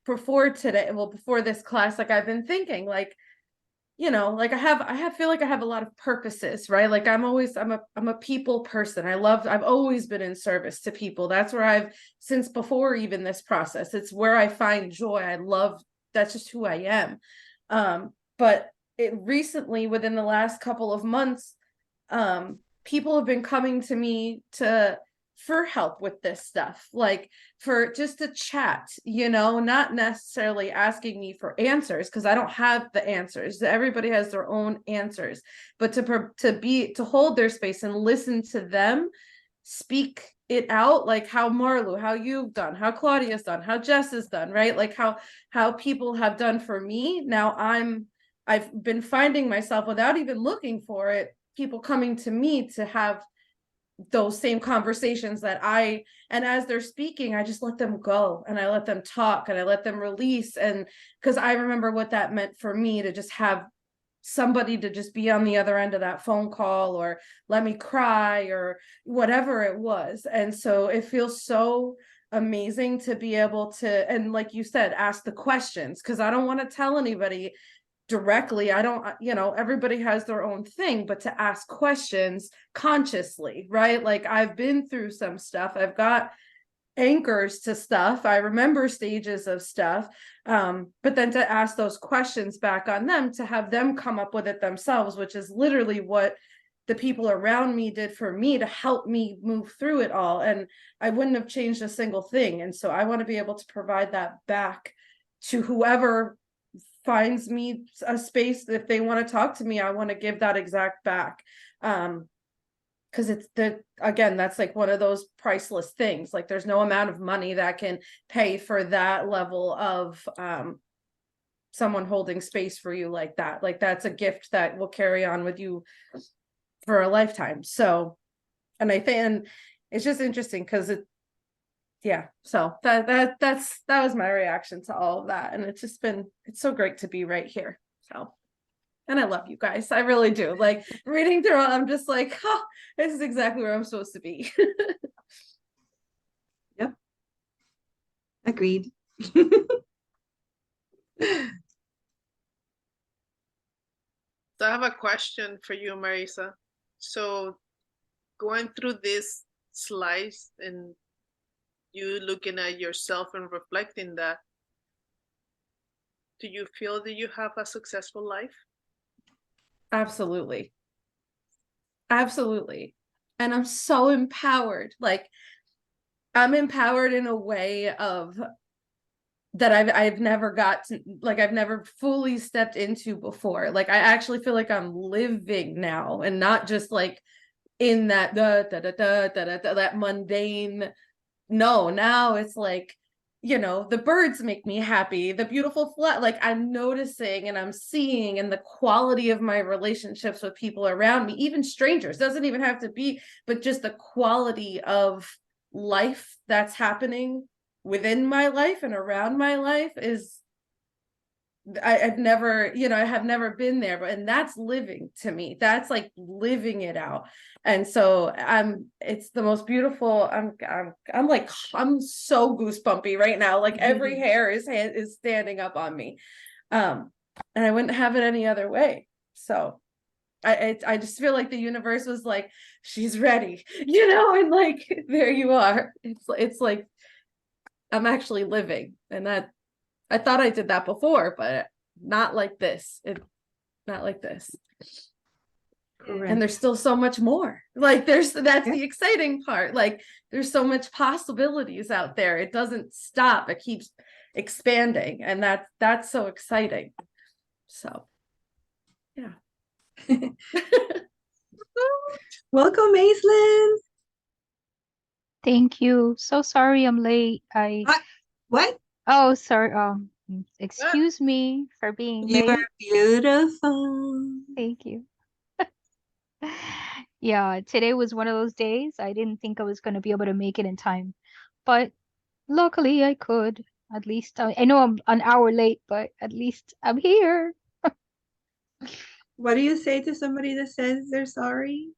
before this class, like I've been thinking, like, you know, like I feel like I have a lot of purposes, right? Like I'm a people person. I've always been in service to people. That's where since before even this process, it's where I find joy. That's just who I am. But it recently, within the last couple of months, people have been coming to me for help with this stuff, like for just a chat, you know, not necessarily asking me for answers, because I don't have the answers. Everybody has their own answers, but to hold their space and listen to them speak it out, like how Marlu, how you've done, how Claudia's done, how Jess has done, right? Like how people have done for me. Now I've been finding myself, without even looking for it, people coming to me to have those same conversations and as they're speaking, I just let them go and I let them talk and I let them release. And because I remember what that meant for me, to just have somebody to just be on the other end of that phone call or let me cry or whatever it was. And so it feels so amazing to be able to, and like you said, ask the questions, because I don't want to tell anybody directly. I don't, you know, everybody has their own thing, but to ask questions consciously, right? Like I've been through some stuff. I've got anchors to stuff. I remember stages of stuff. But then to ask those questions back on them, to have them come up with it themselves, which is literally what the people around me did for me to help me move through it all. And I wouldn't have changed a single thing. And so I want to be able to provide that back to whoever finds me a space. If they want to talk to me, I want to give that exact back. Because again, that's like one of those priceless things. Like there's no amount of money that can pay for that level of someone holding space for you like that. Like that's a gift that will carry on with you for a lifetime. So, and I think, and it's just interesting because so that was my reaction to all of that. And it's so great to be right here. So, and I love you guys. I really do. Like reading through it, I'm just like, oh, this is exactly where I'm supposed to be. Yep. Agreed. So I have a question for you, Marisa. So going through this slice and you looking at yourself and reflecting that, do you feel that you have a successful life? Absolutely. Absolutely. And I'm so empowered. Like I'm empowered in a way of that I've never got to, like, I've never fully stepped into before. Like, I actually feel like I'm living now and not just like in that that mundane. No, now it's like, you know, the birds make me happy, the beautiful like I'm noticing and I'm seeing, and the quality of my relationships with people around me, even strangers, doesn't even have to be, but just the quality of life that's happening within my life and around my life is, I've never, you know, I have never been there, but, and that's living to me. That's like living it out. And so it's the most beautiful. I'm like, I'm so goosebumpy right now. Like every hair is standing up on me. And I wouldn't have it any other way. So I just feel like the universe was like, she's ready, you know, and like, there you are. It's like, I'm actually living, and that, I thought I did that before, but not like this. Not like this. Correct. And there's still so much more. Like that's Yeah. the exciting part. Like there's so much possibilities out there. It doesn't stop. It keeps expanding, and that's so exciting. So, yeah. Welcome, Aislinn. Thank you. So sorry I'm late. What? Oh, sorry. Excuse me for being You're late. beautiful. Thank you. Yeah, today was one of those days. I didn't think I was going to be able to make it in time, but luckily I could. At least I know I'm an hour late, but at least I'm here. What do you say to somebody that says they're sorry?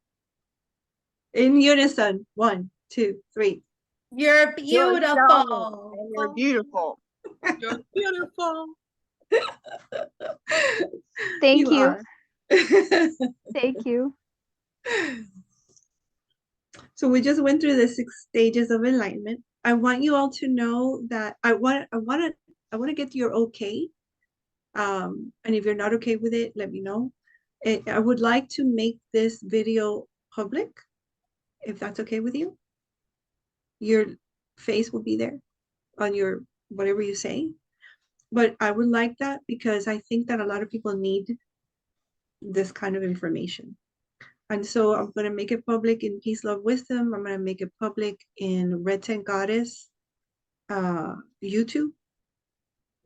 In unison. 1, 2, 3. You're You're beautiful. and you're beautiful. You're beautiful. Thank you. are. Thank you. So we just went through the 6 stages of enlightenment. I want you all to know that I want to get your okay. And if you're not okay with it, let me know. I would like to make this video public, if that's okay with you. Your face will be there on your whatever you say. But I would like that because I think that a lot of people need this kind of information. And so I'm going to make it public in Peace, Love, Wisdom. I'm going to make it public in Red Tent Goddess, YouTube,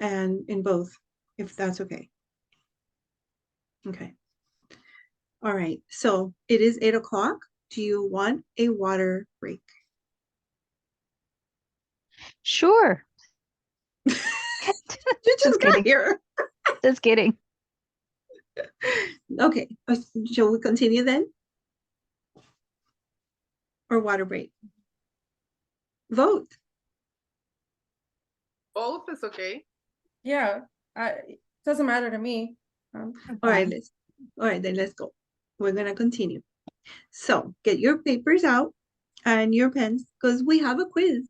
and in both, if that's okay. Okay. All right. So it is 8 o'clock. Do you want a water break? Sure. You Just just got kidding. here. Just kidding. Okay. Shall we continue then? Or water break? Vote. Both is okay. Yeah. It doesn't matter to me. All right, then let's go. We're gonna continue. So get your papers out and your pens because we have a quiz.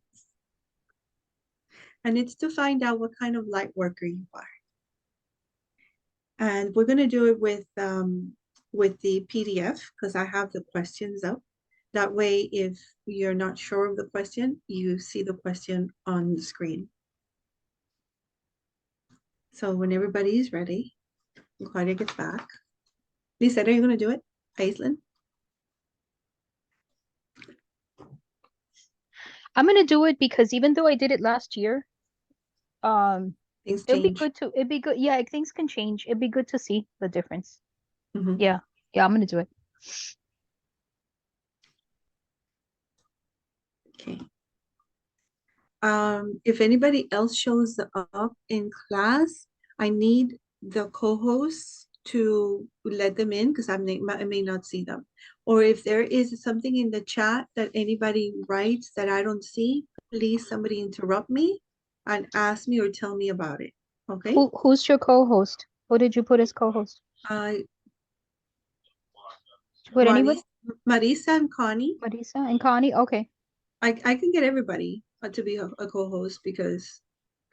And it's to find out what kind of light worker you are. And we're gonna do it with the PDF because I have the questions up. That way, if you're not sure of the question, you see the question on the screen. So when everybody is ready, Claudia gets back. Lisa, are you gonna do it? Aislinn? I'm gonna do it because even though I did it last year, Things it'd be change. good to, it'd be good. Yeah, things can change. It'd be good to see the difference. Mhm. Yeah, I'm gonna do it. Okay. If anybody else shows up in class, I need the co-hosts to let them in because I may not see them. Or if there is something in the chat that anybody writes that I don't see, please somebody interrupt me and ask me or tell me about it. Okay? Who's your co-host? Who did you put as co-host? Uh, Did you put anybody? Marisa and Connie. Marisa and Connie? Okay. I can get everybody to be a co-host because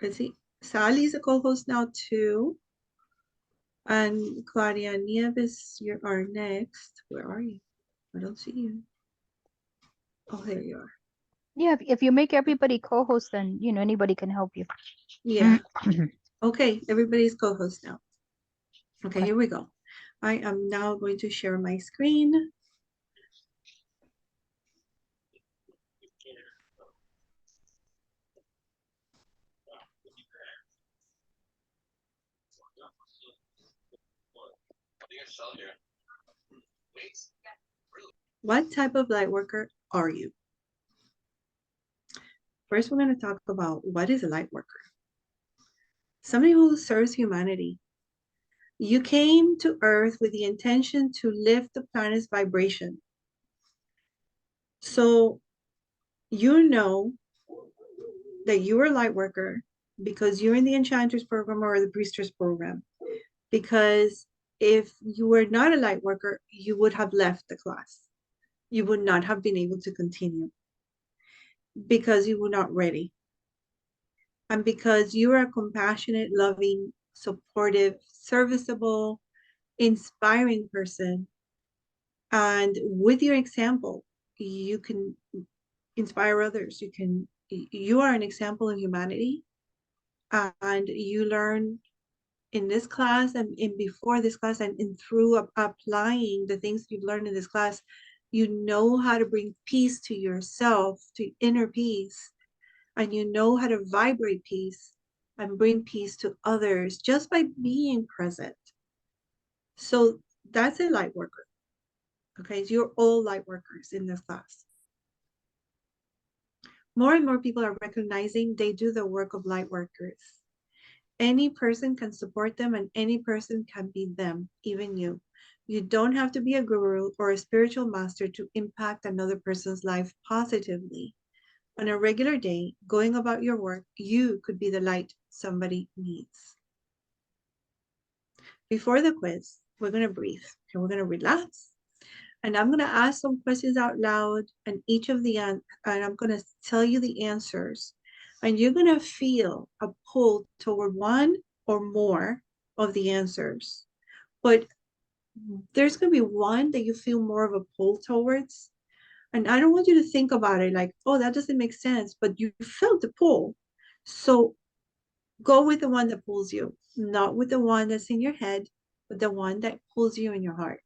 let's see, Sally's a co-host now too. And Claudia Nieves, you are next. Where are you? I don't see you. Oh, there you are. Yeah, if you make everybody co-host, then you know anybody can help you. Yeah. Okay, everybody's co-host now. Okay, Okay. here we go. I am now going to share my screen. What type of light worker are you? First, we're going to talk about what is a light worker. Somebody who serves humanity. You came to Earth with the intention to lift the planet's vibration. So you know that you are a light worker because you're in the Enchantress Program or the Priestess Program. Because if you were not a light worker, you would have left the class. You would not have been able to continue because you were not ready. And because you are a compassionate, loving, supportive, serviceable, inspiring person. And with your example, you can inspire others. You are an example of humanity. And you learn in this class and in before this class and through applying the things you've learned in this class, you know how to bring peace to yourself, to inner peace, and you know how to vibrate peace and bring peace to others just by being present. So that's a light worker. Okay, so you're all light workers in this class. More and more people are recognizing they do the work of light workers. Any person can support them and any person can be them, even you. You don't have to be a guru or a spiritual master to impact another person's life positively. On a regular day, going about your work, you could be the light somebody needs. Before the quiz, we're going to breathe and we're going to relax. And I'm going to ask some questions out loud and I'm going to tell you the answers. And you're going to feel a pull toward one or more of the answers. But there's going to be one that you feel more of a pull towards. And I don't want you to think about it like, oh, that doesn't make sense, but you felt the pull. So go with the one that pulls you, not with the one that's in your head, but the one that pulls you in your heart.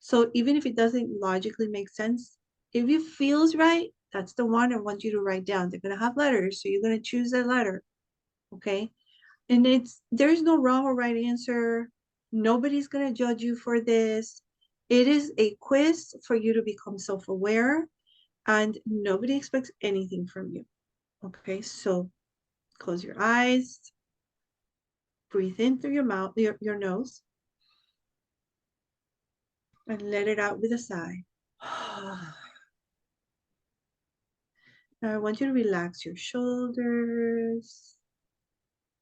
So even if it doesn't logically make sense, if it feels right, that's the one I want you to write down. They're going to have letters, so you're going to choose a letter, okay? And there's no wrong or right answer. Nobody's going to judge you for this. It is a quiz for you to become self-aware, and nobody expects anything from you, okay? So close your eyes, breathe in through your mouth, your nose, and let it out with a sigh. Now I want you to relax your shoulders,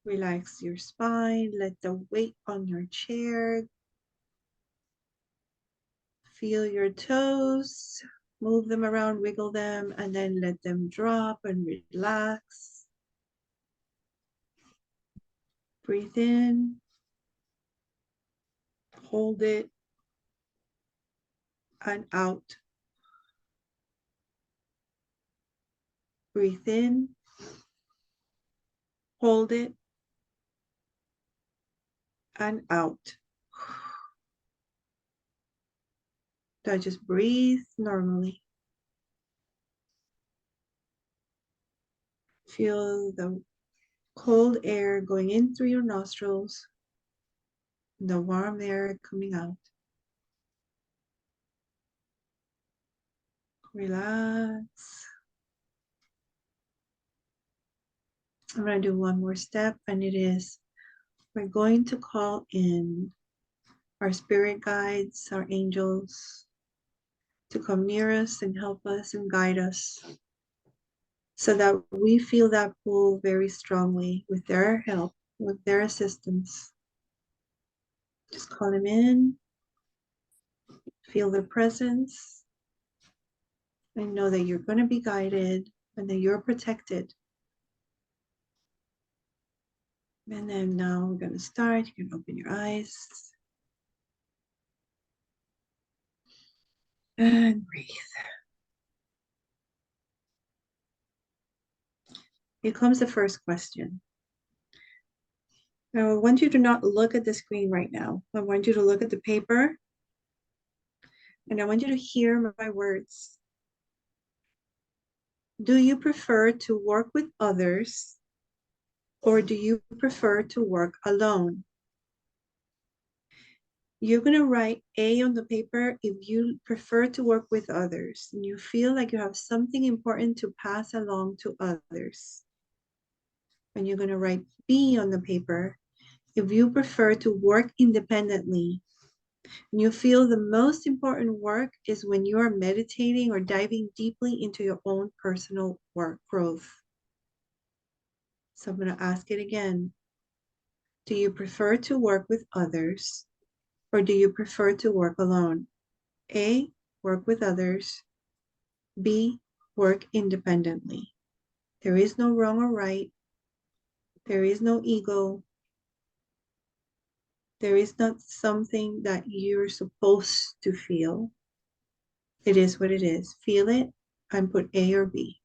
relax your spine, let the weight on your chair. Feel your toes, move them around, wiggle them, and then let them drop and relax. Breathe in, hold it, and out. Breathe in, hold it, and out. Now just breathe normally. Feel the cold air going in through your nostrils, the warm air coming out. Relax. I'm going to do one more step, and it is we're going to call in our spirit guides, our angels, to come near us and help us and guide us so that we feel that pull very strongly with their help, with their assistance. Just call them in, feel their presence, and know that you're going to be guided and that you're protected. And then now we're going to start. You can open your eyes and breathe. Here comes the first question. Now, I want you to not look at the screen right now. I want you to look at the paper, and I want you to hear my words. Do you prefer to work with others, or do you prefer to work alone? You're going to write A on the paper if you prefer to work with others and you feel like you have something important to pass along to others. And you're going to write B on the paper if you prefer to work independently and you feel the most important work is when you are meditating or diving deeply into your own personal work growth. So I'm going to ask it again. Do you prefer to work with others, or do you prefer to work alone? A, work with others. B, work independently. There is no wrong or right. There is no ego. There is not something that you're supposed to feel. It is what it is. Feel it and put A or B.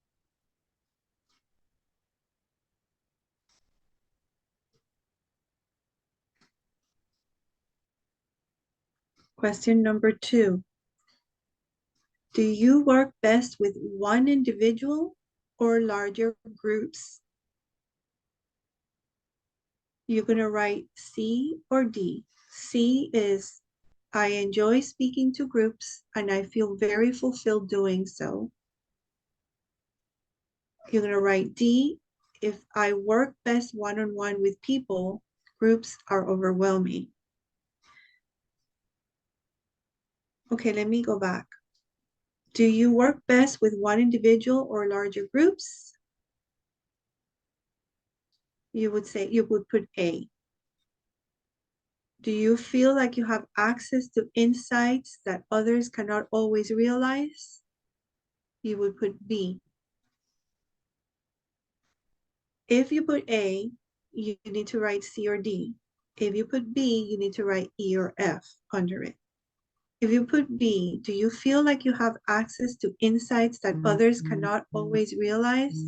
Question number 2. Do you work best with one individual or larger groups? You're going to write C or D. C is, I enjoy speaking to groups and I feel very fulfilled doing so. You're going to write D, if I work best one-on-one with people, groups are overwhelming. Okay, let me go back. Do you work best with one individual or larger groups? You would put A. Do you feel like you have access to insights that others cannot always realize? You would put B. If you put A, you need to write C or D. If you put B, you need to write E or F under it. If you put B, do you feel like you have access to insights that others cannot always realize?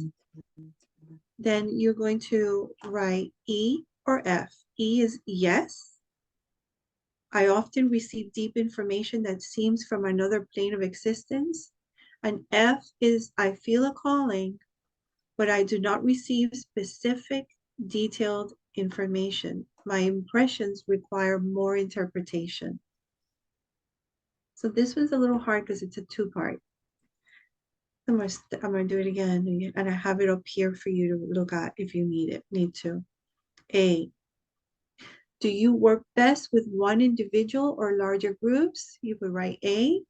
Then you're going to write E or F. E is yes. I often receive deep information that seems from another plane of existence. And F is I feel a calling, but I do not receive specific, detailed information. My impressions require more interpretation. So this one's a little hard because it's a 2-part. I'm gonna do it again, and I have it up here for you to look at if you need to. A, do you work best with one individual or larger groups? You would write A.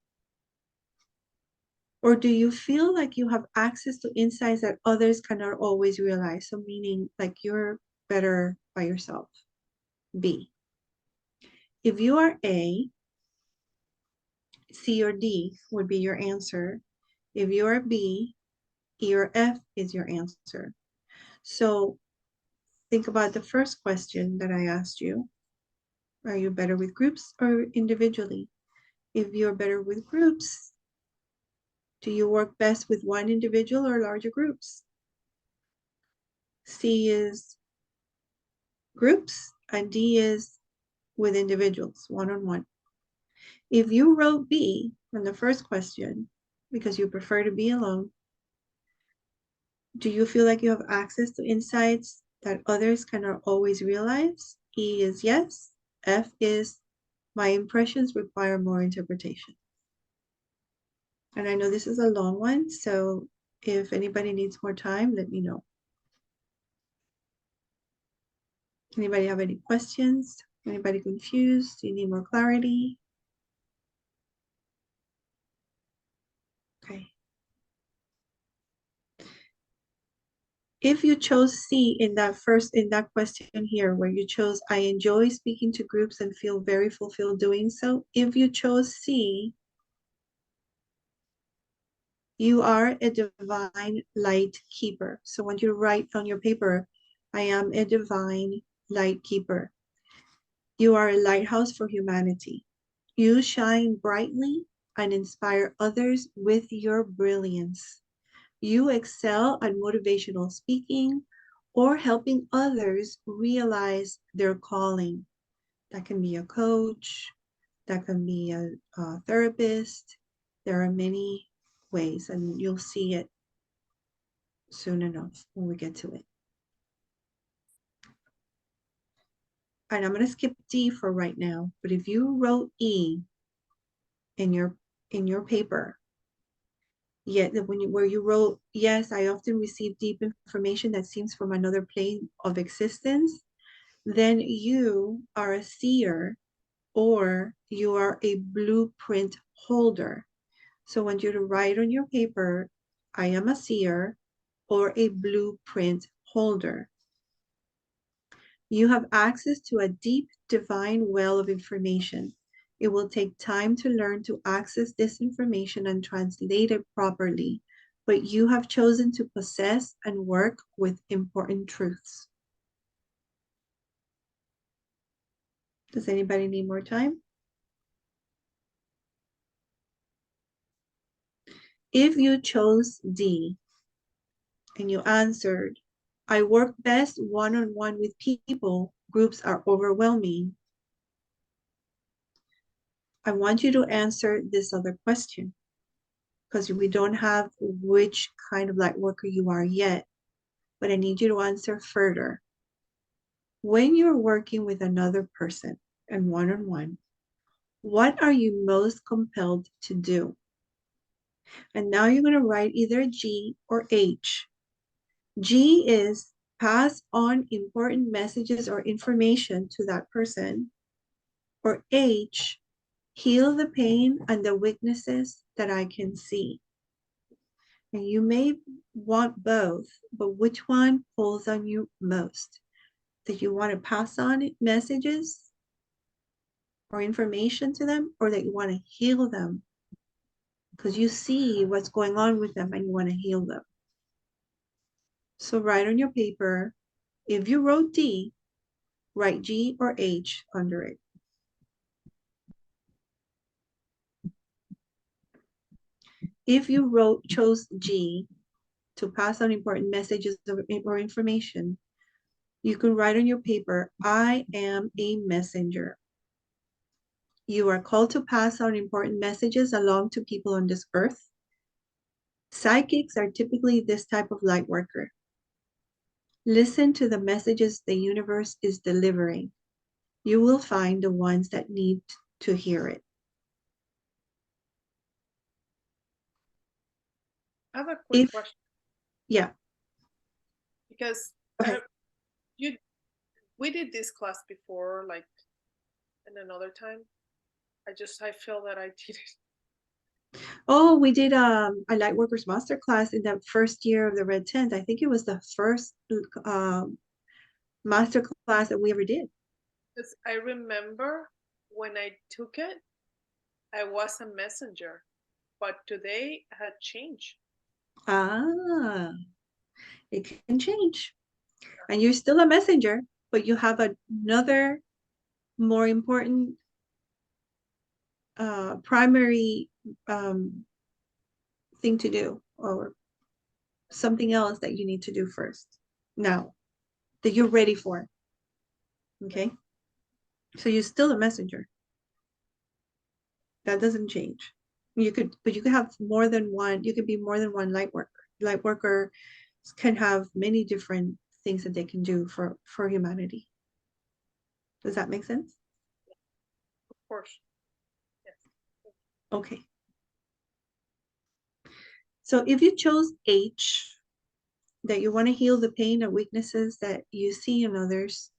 Or do you feel like you have access to insights that others cannot always realize? So meaning like you're better by yourself. B. If you are A, C or D would be your answer. If you are B, E or F is your answer. So think about the first question that I asked you. Are you better with groups or individually? If you're better with groups, do you work best with one individual or larger groups? C is groups and D is with individuals, one-on-one. If you wrote B on the first question, because you prefer to be alone, do you feel like you have access to insights that others cannot always realize? E is yes. F is my impressions require more interpretation. And I know this is a long one, so if anybody needs more time, let me know. Anybody have any questions? Anybody confused? Do you need more clarity? Okay. If you chose C in that question here, where you chose, I enjoy speaking to groups and feel very fulfilled doing so. If you chose C, you are a divine light keeper. So I want you to write on your paper, I am a divine light keeper. You are a lighthouse for humanity. You shine brightly and inspire others with your brilliance. You excel at motivational speaking or helping others realize their calling. That can be a coach, that can be a therapist. There are many ways, and you'll see it soon enough when we get to it. And I'm going to skip D for right now, but if you wrote E in your paper, yet where you wrote, yes, I often receive deep information that seems from another plane of existence, then you are a seer or you are a blueprint holder. So I want you to write on your paper, I am a seer or a blueprint holder. You have access to a deep divine well of information. It will take time to learn to access this information and translate it properly, but you have chosen to possess and work with important truths. Does anybody need more time? If you chose D and you answered, I work best one-on-one with people, groups are overwhelming. I want you to answer this other question because we don't have which kind of light worker you are yet, but I need you to answer further. When you're working with another person and one-on-one, what are you most compelled to do? And now you're going to write either G or H. G is pass on important messages or information to that person, or H, heal the pain and the weaknesses that I can see. And you may want both, but which one pulls on you most? That you want to pass on messages or information to them, or that you want to heal them because you see what's going on with them and you want to heal them? So write on your paper, if you wrote D, write G or H under it. If you chose G to pass on important messages or information, you can write on your paper, I am a messenger. You are called to pass on important messages along to people on this earth. Psychics are typically this type of light worker. Listen to the messages the universe is delivering. You will find the ones that need to hear it. I have a quick question. Yeah. Because Okay. we did this class before, like in another time. I feel that I did it. Oh, we did a Lightworkers masterclass in the first year of the Red Tent. I think it was the first masterclass that we ever did. Because I remember when I took it, I was a messenger, but today I had changed. Ah, it can change. And you're still a messenger, but you have another more important primary thing to do, or something else that you need to do first now that you're ready for. Okay, so you're still a messenger. That doesn't change. But you could have more than one. You could be more than one light worker. Light worker can have many different things that they can do for humanity. Does that make sense? Of course. Yes. Okay. So if you chose H, that you want to heal the pain or weaknesses that you see in others,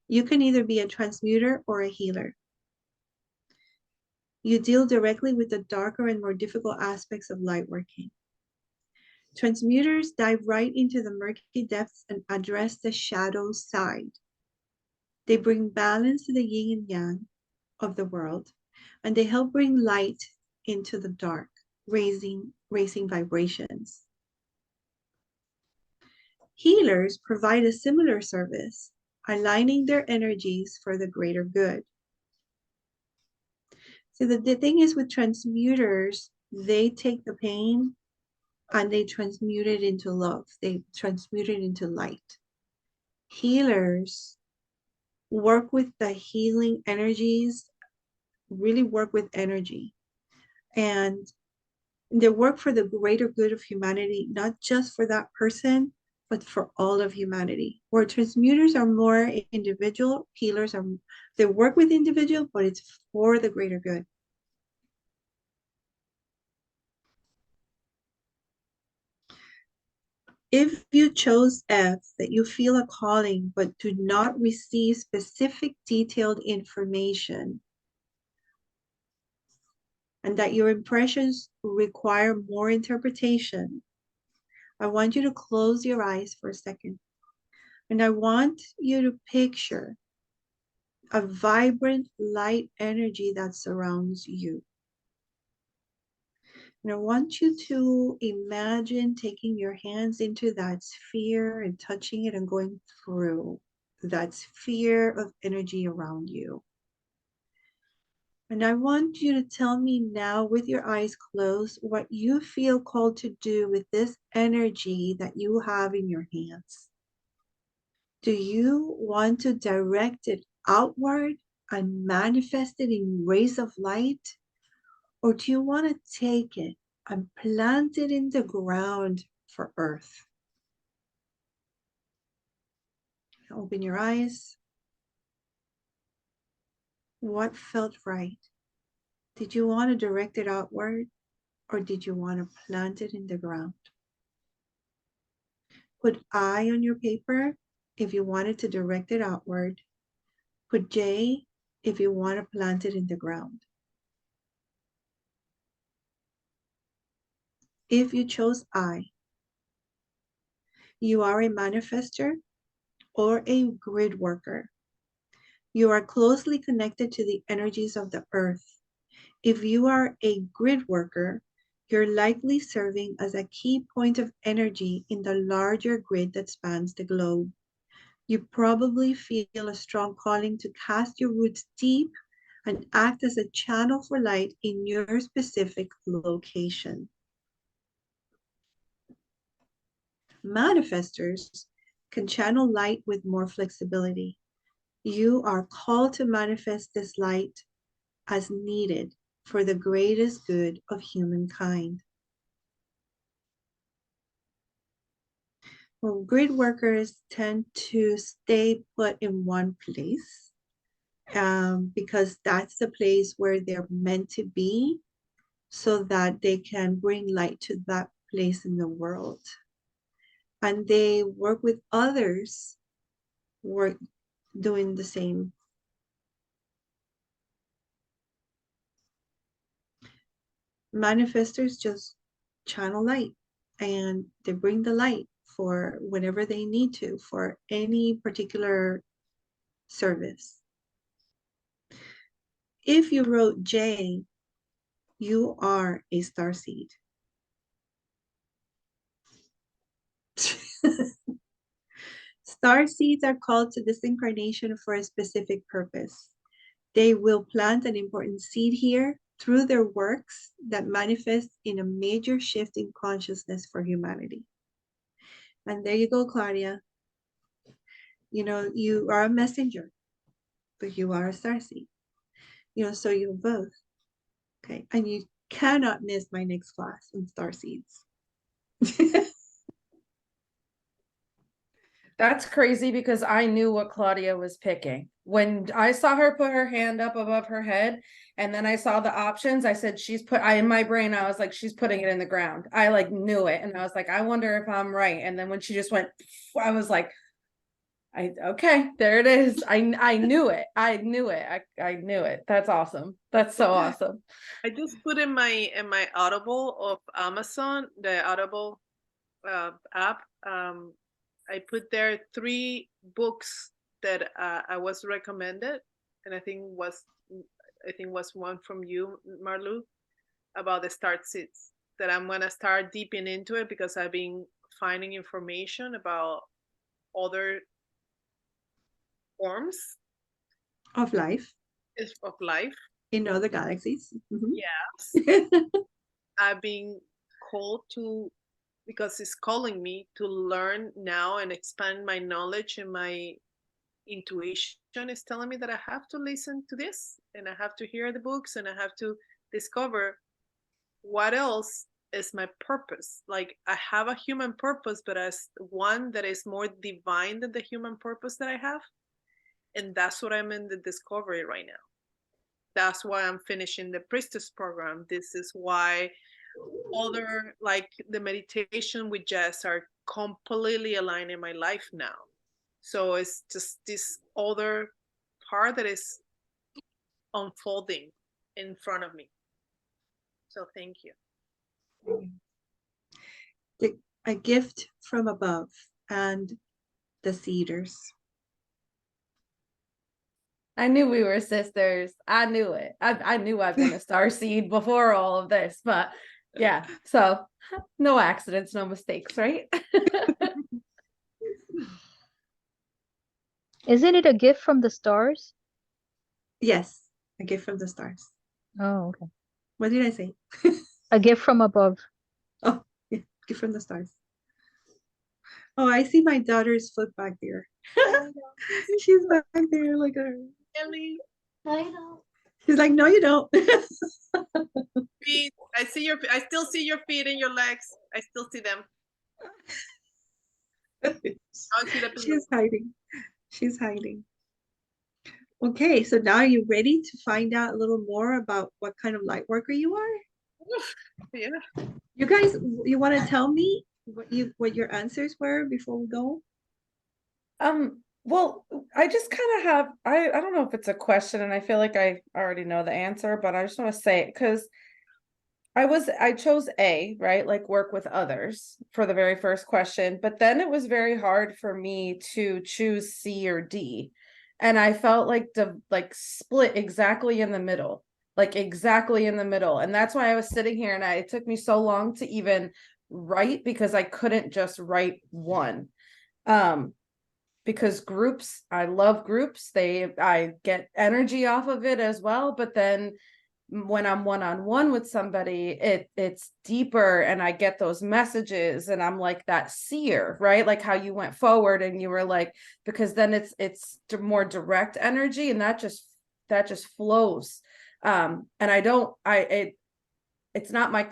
you can either be a transmuter or a healer. You deal directly with the darker and more difficult aspects of light working. Transmuters dive right into the murky depths and address the shadow side. They bring balance to the yin and yang of the world, and they help bring light into the dark, raising vibrations. Healers provide a similar service, aligning their energies for the greater good. So the thing is with transmuters, they take the pain and they transmute it into love. They transmute it into light. Healers work with the healing energies, really work with energy. And they work for the greater good of humanity, not just for that person, but for all of humanity. Where transmuters are more individual, healers are, they work with individual, but it's for the greater good. If you chose F, that you feel a calling, but do not receive specific detailed information, and that your impressions require more interpretation, I want you to close your eyes for a second. And I want you to picture a vibrant light energy that surrounds you. And I want you to imagine taking your hands into that sphere and touching it and going through that sphere of energy around you. And I want you to tell me now, with your eyes closed, what you feel called to do with this energy that you have in your hands. Do you want to direct it outward and manifest it in rays of light? Or do you want to take it and plant it in the ground for Earth? Open your eyes. What felt right? Did you want to direct it outward, or did you want to plant it in the ground? Put I on your paper if you wanted to direct it outward. Put J if you want to plant it in the ground. If you chose I, you are a manifester or a grid worker. You are closely connected to the energies of the earth. If you are a grid worker, you're likely serving as a key point of energy in the larger grid that spans the globe. You probably feel a strong calling to cast your roots deep and act as a channel for light in your specific location. Manifestors can channel light with more flexibility. You are called to manifest this light as needed for the greatest good of humankind. Well, grid workers tend to stay put in one place because that's the place where they're meant to be, so that they can bring light to that place in the world. And they work with others, work doing the same. Manifestors just channel light, and they bring the light for whenever they need to, for any particular service. If you wrote J, you are a starseed. Starseeds are called to this incarnation for a specific purpose. They will plant an important seed here through their works that manifest in a major shift in consciousness for humanity. And there you go, Claudia. You know, you are a messenger, but you are a starseed. You know, so you're both. Okay, and you cannot miss my next class on starseeds. That's crazy, because I knew what Claudia was picking. When I saw her put her hand up above her head, and then I saw the options, I said, in my brain, I was like, she's putting it in the ground. I like knew it. And I was like, I wonder if I'm right. And then when she just went, I was like, okay, there it is. I knew it. I knew it. I knew it. That's awesome. That's so awesome. I just put in my Audible of Amazon, the Audible app. I put there 3 books that I was recommended, and I think was one from you, Marlu, about the start seeds. That I'm gonna start deeping into it, because I've been finding information about other forms Of life of life in other galaxies. Yes. I've been called to because it's calling me to learn now and expand my knowledge, and my intuition is telling me that I have to listen to this, and I have to hear the books, and I have to discover what else is my purpose. Like, I have a human purpose, but as one that is more divine than the human purpose that I have. And that's what I'm in the discovery right now. That's why I'm finishing the priestess program. This is why other, like the meditation with Jess, are completely aligned in my life now. So it's just this other part that is unfolding in front of me. So thank you. A gift from above and the cedars. I knew we were sisters. I knew it. I knew I'd been a starseed before all of this, but yeah. So no accidents, no mistakes, right? Isn't it a gift from the stars? Yes, a gift from the stars. Oh, okay. What did I say? A gift from above. Oh, yeah, gift from the stars. Oh, I see my daughter's foot back there. She's back there, like her. Ellie, She's like, no, you don't. feet. I still see your feet and your legs. I still see them. She's hiding. She's hiding. Okay, so now you're ready to find out a little more about what kind of light worker you are? Yeah. You guys, you want to tell me what your answers were before we go? Well, I just kind of have, I don't know if it's a question, and I feel like I already know the answer, but I just want to say it because I chose A, right? Like work with others for the very first question, but then it was very hard for me to choose C or D. And I felt like split exactly in the middle, like exactly in the middle. And that's why I was sitting here and it took me so long to even write, because I couldn't just write one. Because groups, I love groups. I get energy off of it as well. But then when I'm one-on-one with somebody, it's deeper, and I get those messages, and I'm like that seer, right? Like how you went forward and you were like, because then it's more direct energy, and that just flows. And it's not my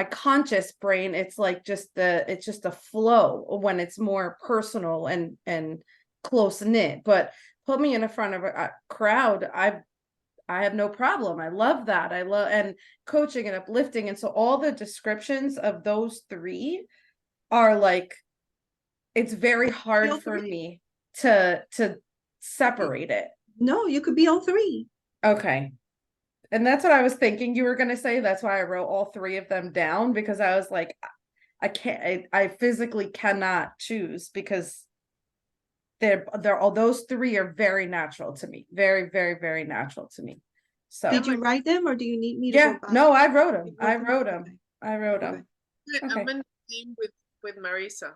conscious brain. It's like just a flow when it's more personal and close knit. But put me in front of a crowd, I have no problem. I love that. I love and coaching and uplifting. And so all the descriptions of those three are like, it's very hard for me to separate it. No, you could be all three. Okay. And that's what I was thinking you were going to say. That's why I wrote all three of them down, because I was like, I physically cannot choose, because they're all, those three are very natural to me. Very, very, very natural to me. So did you write them, or do you need me to go back? No, I wrote them. Okay. I wrote them. I'm in the same with Marisa.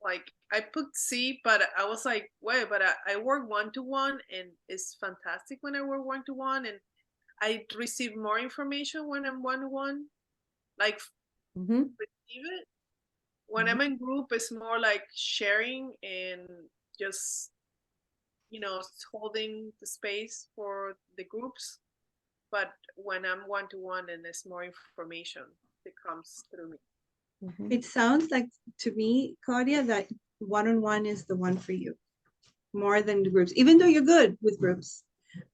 Like, I put C, but I was like, wait, but I work one-to-one, and it's fantastic when I work one-to-one, and I receive more information when I'm one-to-one, like receive it. When I'm in group, it's more like sharing and just, holding the space for the groups. But when I'm one-to-one, and there's more information that comes through me. It sounds like to me, Claudia, that one-on-one is the one for you more than the groups, even though you're good with groups.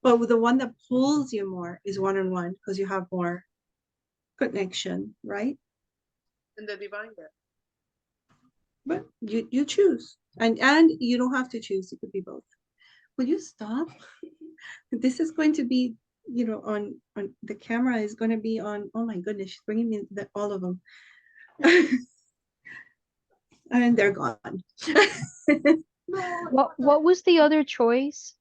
But with the one that pulls you more is one-on-one, because you have more connection, right? And the divine there. But you choose, and you don't have to choose. It could be both. Will you stop? This is going to be, on the camera is going to be on. Oh my goodness, she's bringing me all of them, and they're gone. What was the other choice?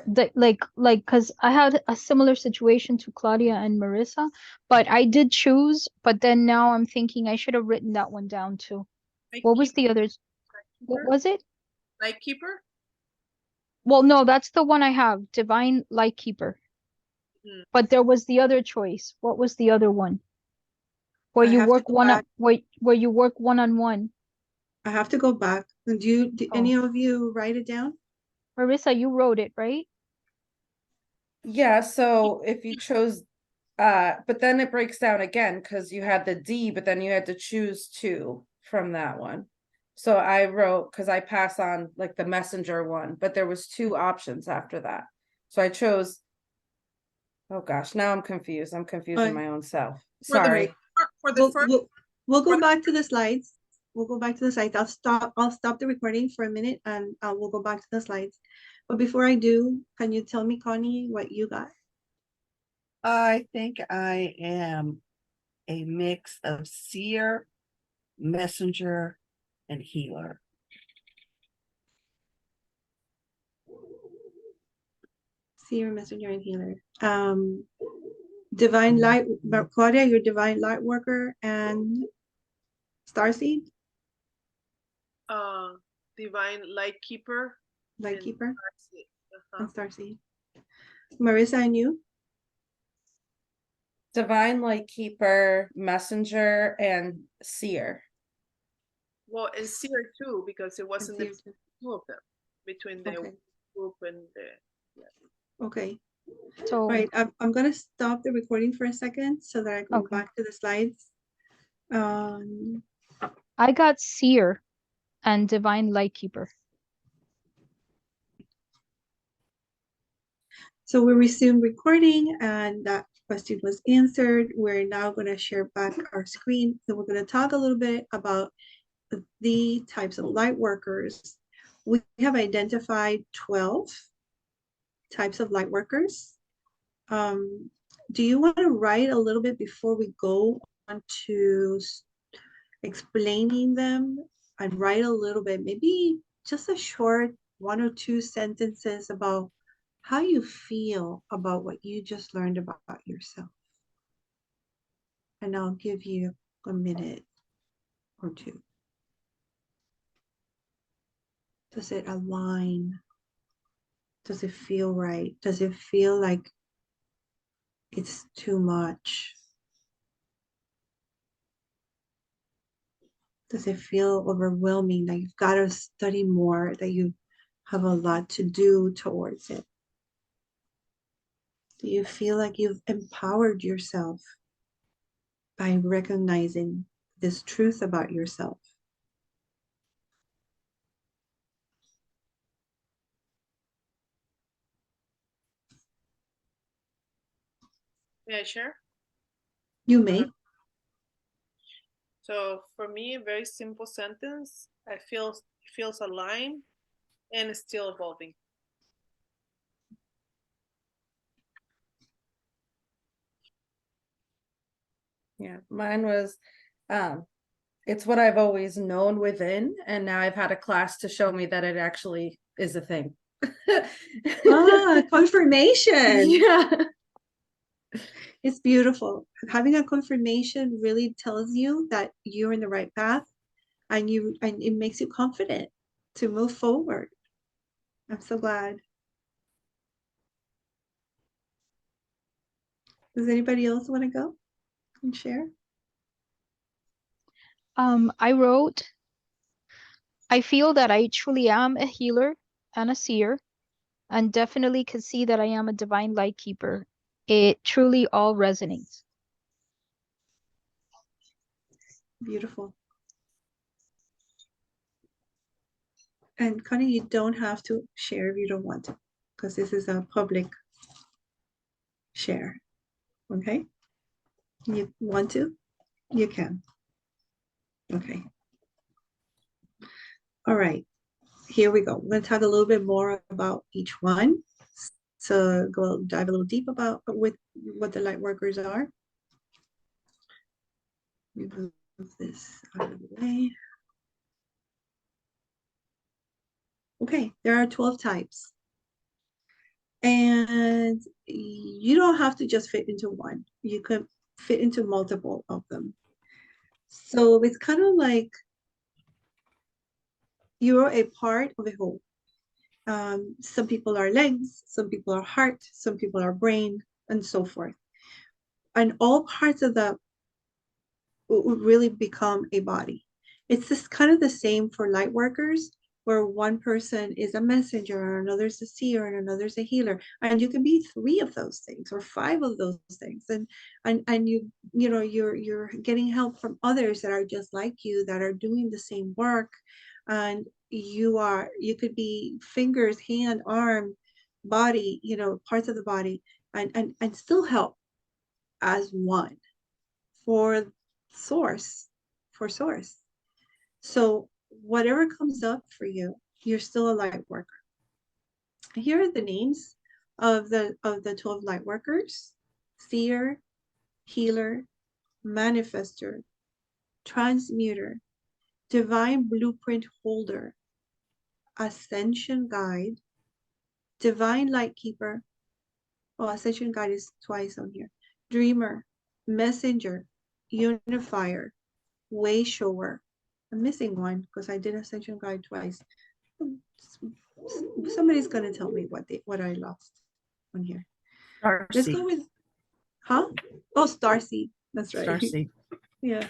Because I had a similar situation to Claudia and Marissa, but I did choose, but then now I'm thinking I should have written that one down too. What was the other? What was it? Lightkeeper? Well, no, that's the one I have, Divine Lightkeeper. But there was the other choice. What was the other one? Where I you have to work go one on back. where you work one-on-one. I have to go back. Do any of you write it down? Marissa, you wrote it, right? Yeah, so if you chose, but then it breaks down again because you had the D, but then you had to choose two from that one. So I wrote, because I pass on like the messenger one, but there was two options after that. So I chose, oh gosh, now I'm confused. I'm confusing my own self. For the Sorry. for the first We'll for go the- back to the slides. We'll go back to the slides. I'll stop the recording for a minute and we'll go back to the slides. But before I do, can you tell me, Connie, what you got? I think I am a mix of seer, messenger, and healer. Seer, messenger, and healer. Divine light, Claudia, you're divine light worker and starseed, divine light keeper. light and keeper, uh-huh. and starseed. Marissa and you? Divine Light Keeper, Messenger, and Seer. Well, and seer too, because it wasn't the seer too. two of them between the Okay. group and the Okay. So All right, I'm gonna stop the recording for a second so that I can go Okay. back to the slides. I got seer and divine light keeper. So we resumed recording and that question was answered. We're now going to share back our screen. So we're going to talk a little bit about the types of light workers. We have identified 12 types of light workers. Do you want to write a little bit before we go on to explaining them? I'd write a little bit, maybe just a short 1 or 2 sentences about how you feel about what you just learned about yourself. And I'll give you a minute or two. Does it align? Does it feel right? Does it feel like it's too much? Does it feel overwhelming, that you've got to study more, that you have a lot to do towards it? Do you feel like you've empowered yourself by recognizing this truth about yourself? yeah, sure. You may. So for me, a very simple sentence. I feels aligned and still evolving. Yeah, mine was, it's what I've always known within, and now I've had a class to show me that it actually is a thing. Confirmation. Yeah. It's beautiful. Having a confirmation really tells you that you're in the right path, and it makes you confident to move forward. I'm so glad. Does anybody else want to go and share? I wrote, I feel that I truly am a healer and a seer, and definitely could see that I am a divine light keeper. It truly all resonates. Beautiful. And Connie, you don't have to share if you don't want to, because this is a public share. Okay? You want to? You can. Okay. All right. Here we go. We're going to talk a little bit more about each one. So dive a little deep about what the light workers are. Move this out of the way. Okay, there are 12 types. And you don't have to just fit into one. You could fit into multiple of them. So it's kind of like you're a part of a whole. Some people are legs, some people are heart, some people are brain, and so forth. And all parts of the would really become a body. It's this kind of the same for light workers, where one person is a messenger, and another's a seer, and another's a healer, and you can be 3 of those things or 5 of those things, and you know you're getting help from others that are just like you, that are doing the same work, and you could be fingers, hand, arm, body, you know, parts of the body, and still help as one for source, for source. So whatever comes up for you, you're still a light worker. Here are the names of the 12 light workers: seer, healer, manifester, transmuter, divine blueprint holder, ascension guide, divine light keeper. Oh, ascension guide is twice on here. Dreamer, messenger, unifier, way shower. I'm missing one because I did ascension guide twice. Somebody's gonna tell me what I lost on here. Let's go with, huh? Oh, Starseed. That's right. Starseed. Yeah.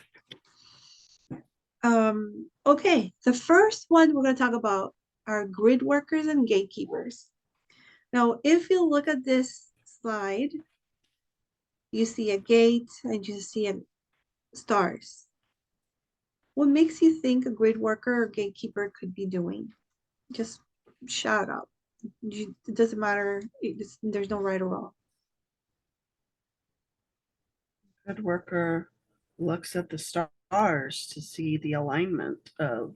Okay, the first one we're going to talk about are grid workers and gatekeepers. Now, if you look at this slide, you see a gate and you see stars. What makes you think a grid worker or gatekeeper could be doing? Just shout out. It doesn't matter. There's no right or wrong. Grid worker looks at the stars to see the alignment of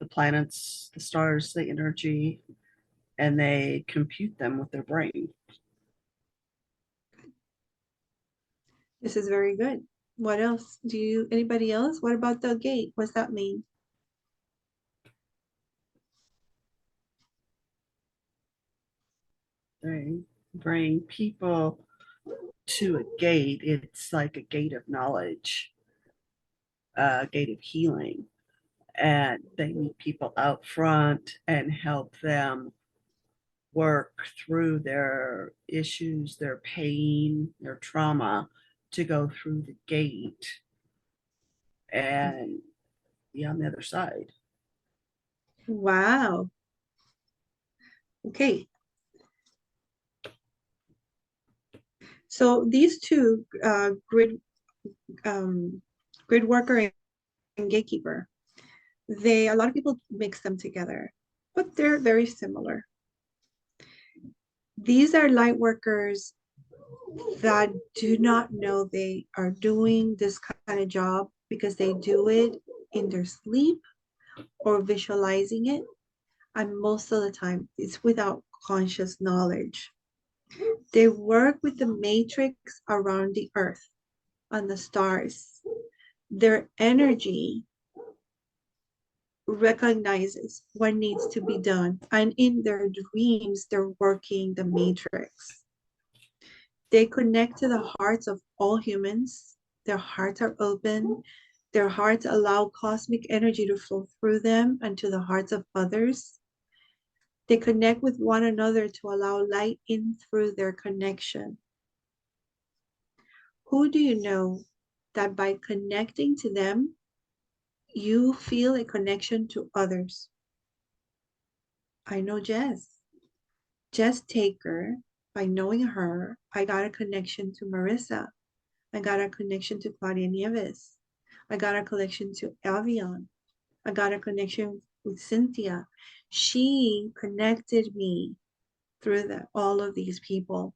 the planets, the stars, the energy, and they compute them with their brain. This is very good. What else? Anybody else? What about the gate? What's that mean? They bring people to a gate. It's like a gate of knowledge, a gate of healing. And they meet people out front and help them work through their issues, their pain, their trauma to go through the gate and be on the other side. Wow. Okay. So these two, grid worker and gatekeeper, a lot of people mix them together, but they're very similar. These are light workers that do not know they are doing this kind of job because they do it in their sleep or visualizing it. And most of the time, it's without conscious knowledge. They work with the matrix around the earth and the stars. Their energy recognizes what needs to be done, and in their dreams, they're working the matrix. They connect to the hearts of all humans. Their hearts are open. Their hearts allow cosmic energy to flow through them and to the hearts of others. They connect with one another to allow light in through their connection. Who do you know that by connecting to them, you feel a connection to others? I know Jess. Jess Taker, by knowing her, I got a connection to Marissa. I got a connection to Claudia Nieves. I got a connection to Avion. I got a connection with Cynthia. She connected me through all of these people.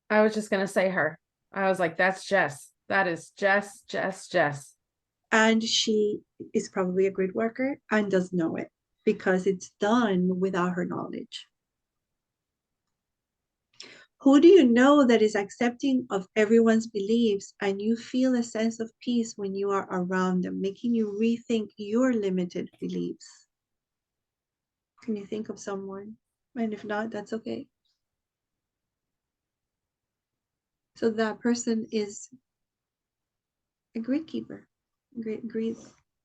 I was just gonna say her. I was like, that's Jess. That is Jess. And she is probably a grid worker and does know it because it's done without her knowledge. Who do you know that is accepting of everyone's beliefs and you feel a sense of peace when you are around them, making you rethink your limited beliefs? Can you think of someone? And if not, that's okay. So that person is a grid keeper. Grid.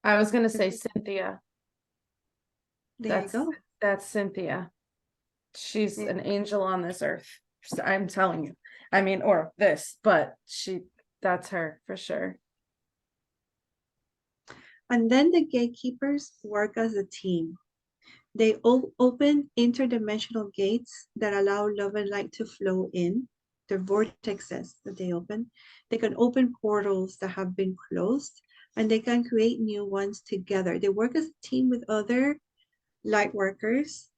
I was gonna say Cynthia. There you go. That's Cynthia. She's an angel on this earth. I'm telling you. I mean, or this, but that's her for sure. And then the gatekeepers work as a team. They open interdimensional gates that allow love and light to flow in. They're vortexes that they open. They can open portals that have been closed, and they can create new ones together. They work as a team with other light workers,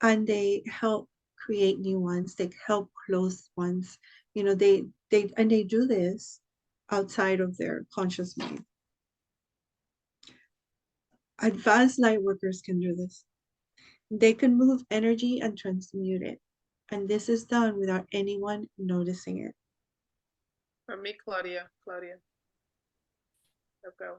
and they help create new ones. They help close ones. You know, they do this outside of their conscious mind. Advanced light workers can do this. They can move energy and transmute it. And this is done without anyone noticing it. For me, Claudia. Okay.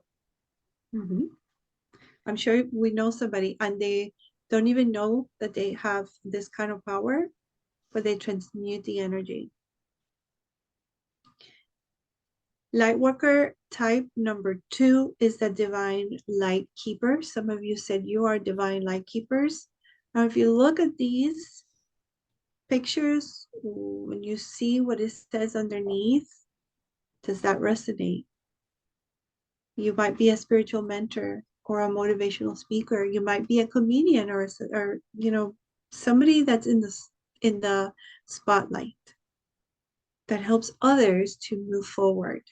I'm sure we know somebody and they don't even know that they have this kind of power, but they transmute the energy. Lightworker type number 2 is the divine light keeper. Some of you said you are divine light keepers. Now, if you look at these pictures, when you see what it says underneath, does that resonate? You might be a spiritual mentor or a motivational speaker. You might be a comedian or you know, somebody that's in the spotlight that helps others to move forward.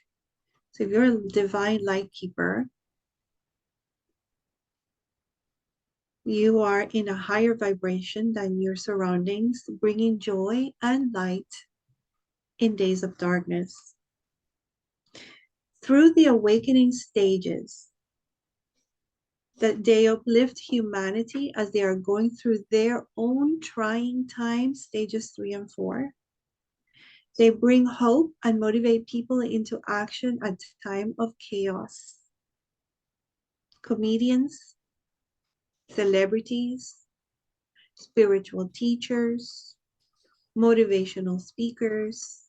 So if you're a divine light keeper, you are in a higher vibration than your surroundings, bringing joy and light in days of darkness. Through the awakening stages, that they uplift humanity as they are going through their own trying times, stages 3 and 4. They bring hope and motivate people into action at time of chaos. Comedians, celebrities, spiritual teachers, motivational speakers,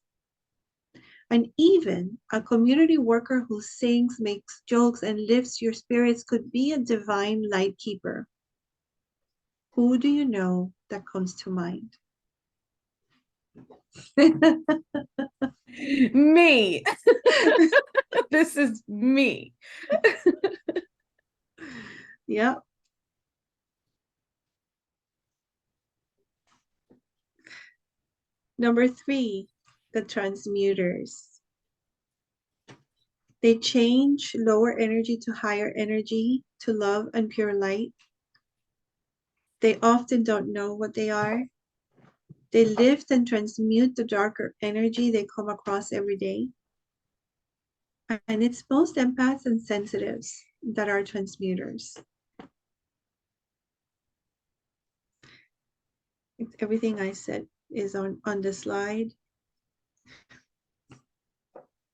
and even a community worker who sings, makes jokes, and lifts your spirits could be a divine light keeper. Who do you know that comes to mind? Me. This is me. Yeah. Number 3, the transmuters. They change lower energy to higher energy, to love and pure light. They often don't know what they are. They lift and transmute the darker energy they come across every day. And it's most empaths and sensitives that are transmuters. Everything I said is on the slide.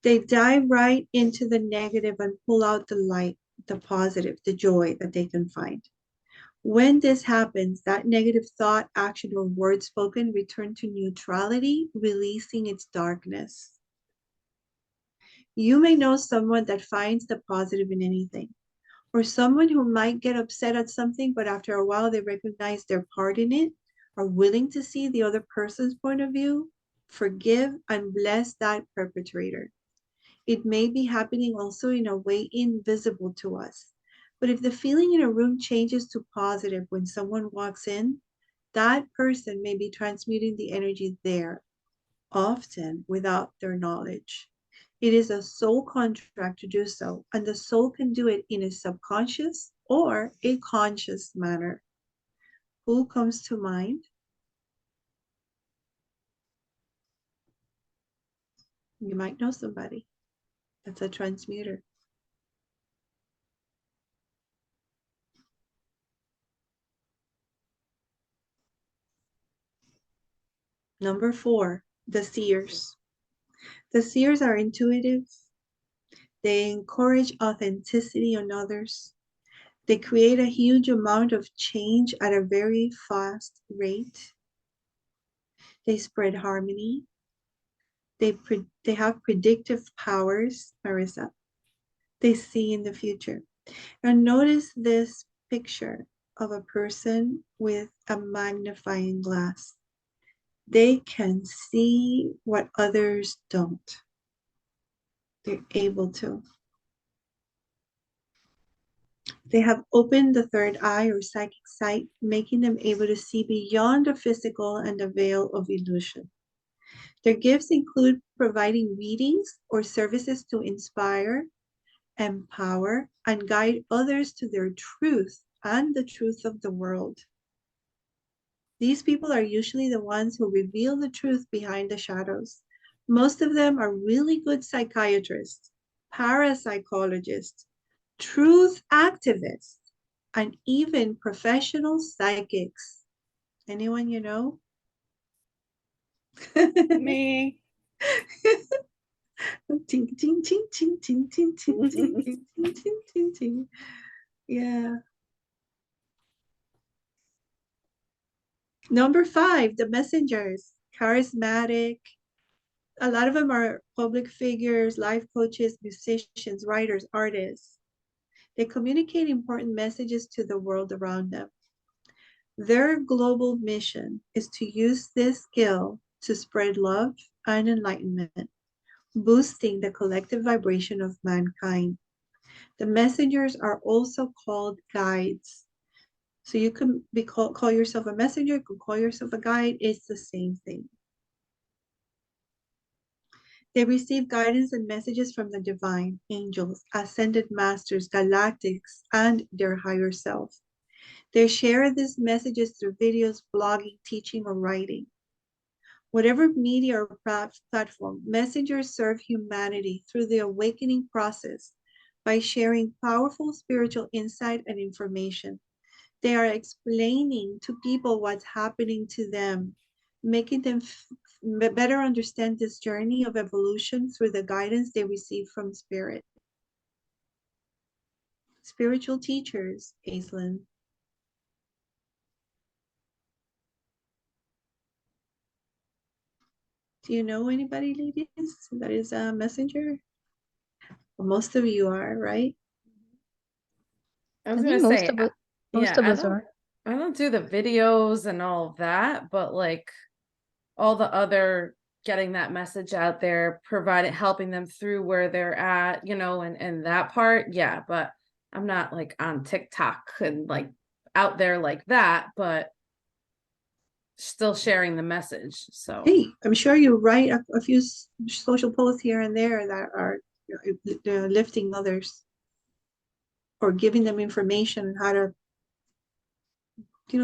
They dive right into the negative and pull out the light, the positive, the joy that they can find. When this happens, that negative thought, action, or word spoken return to neutrality, releasing its darkness. You may know someone that finds the positive in anything, or someone who might get upset at something, but after a while they recognize their part in it, are willing to see the other person's point of view, forgive and bless that perpetrator. It may be happening also in a way invisible to us. But if the feeling in a room changes to positive when someone walks in, that person may be transmuting the energy there, often without their knowledge. It is a soul contract to do so, and the soul can do it in a subconscious or a conscious manner. Who comes to mind? You might know somebody that's a transmuter. Number 4, the seers. The seers are intuitive. They encourage authenticity on others. They create a huge amount of change at a very fast rate. They spread harmony. They have predictive powers, Marissa. They see in the future. Now notice this picture of a person with a magnifying glass. They can see what others don't. They're able to. They have opened the third eye or psychic sight, making them able to see beyond the physical and the veil of illusion. Their gifts include providing readings or services to inspire, empower, and guide others to their truth and the truth of the world. These people are usually the ones who reveal the truth behind the shadows. Most of them are really good psychiatrists, parapsychologists, truth activists, and even professional psychics. Anyone you know? Me. Ting, ting, ting, ting, ting, ting, ting, ting, ting, ting, ting, ting, ting. Yeah. Number 5, the messengers, charismatic. A lot of them are public figures, life coaches, musicians, writers, artists. They communicate important messages to the world around them. Their global mission is to use this skill to spread love and enlightenment, boosting the collective vibration of mankind. The messengers are also called guides. So you can call yourself a messenger, you can call yourself a guide, it's the same thing. They receive guidance and messages from the divine, angels, ascended masters, galactics, and their higher self. They share these messages through videos, blogging, teaching, or writing. Whatever media or platform, messengers serve humanity through the awakening process by sharing powerful spiritual insight and information. They are explaining to people what's happening to them, making them better understand this journey of evolution through the guidance they receive from spirit. Spiritual teachers, Aislinn. Do you know anybody, ladies, that is a messenger? Well, most of you are, right? I was I gonna think most say, of us, most yeah, of us are. I don't do the videos and all of that, but like all the other getting that message out there, providing helping them through where they're at, and that part, yeah, but I'm not like on TikTok and like out there like that, but still sharing the message. So Hey, I'm sure you write a few social posts here and there that are lifting others or giving them information on how to,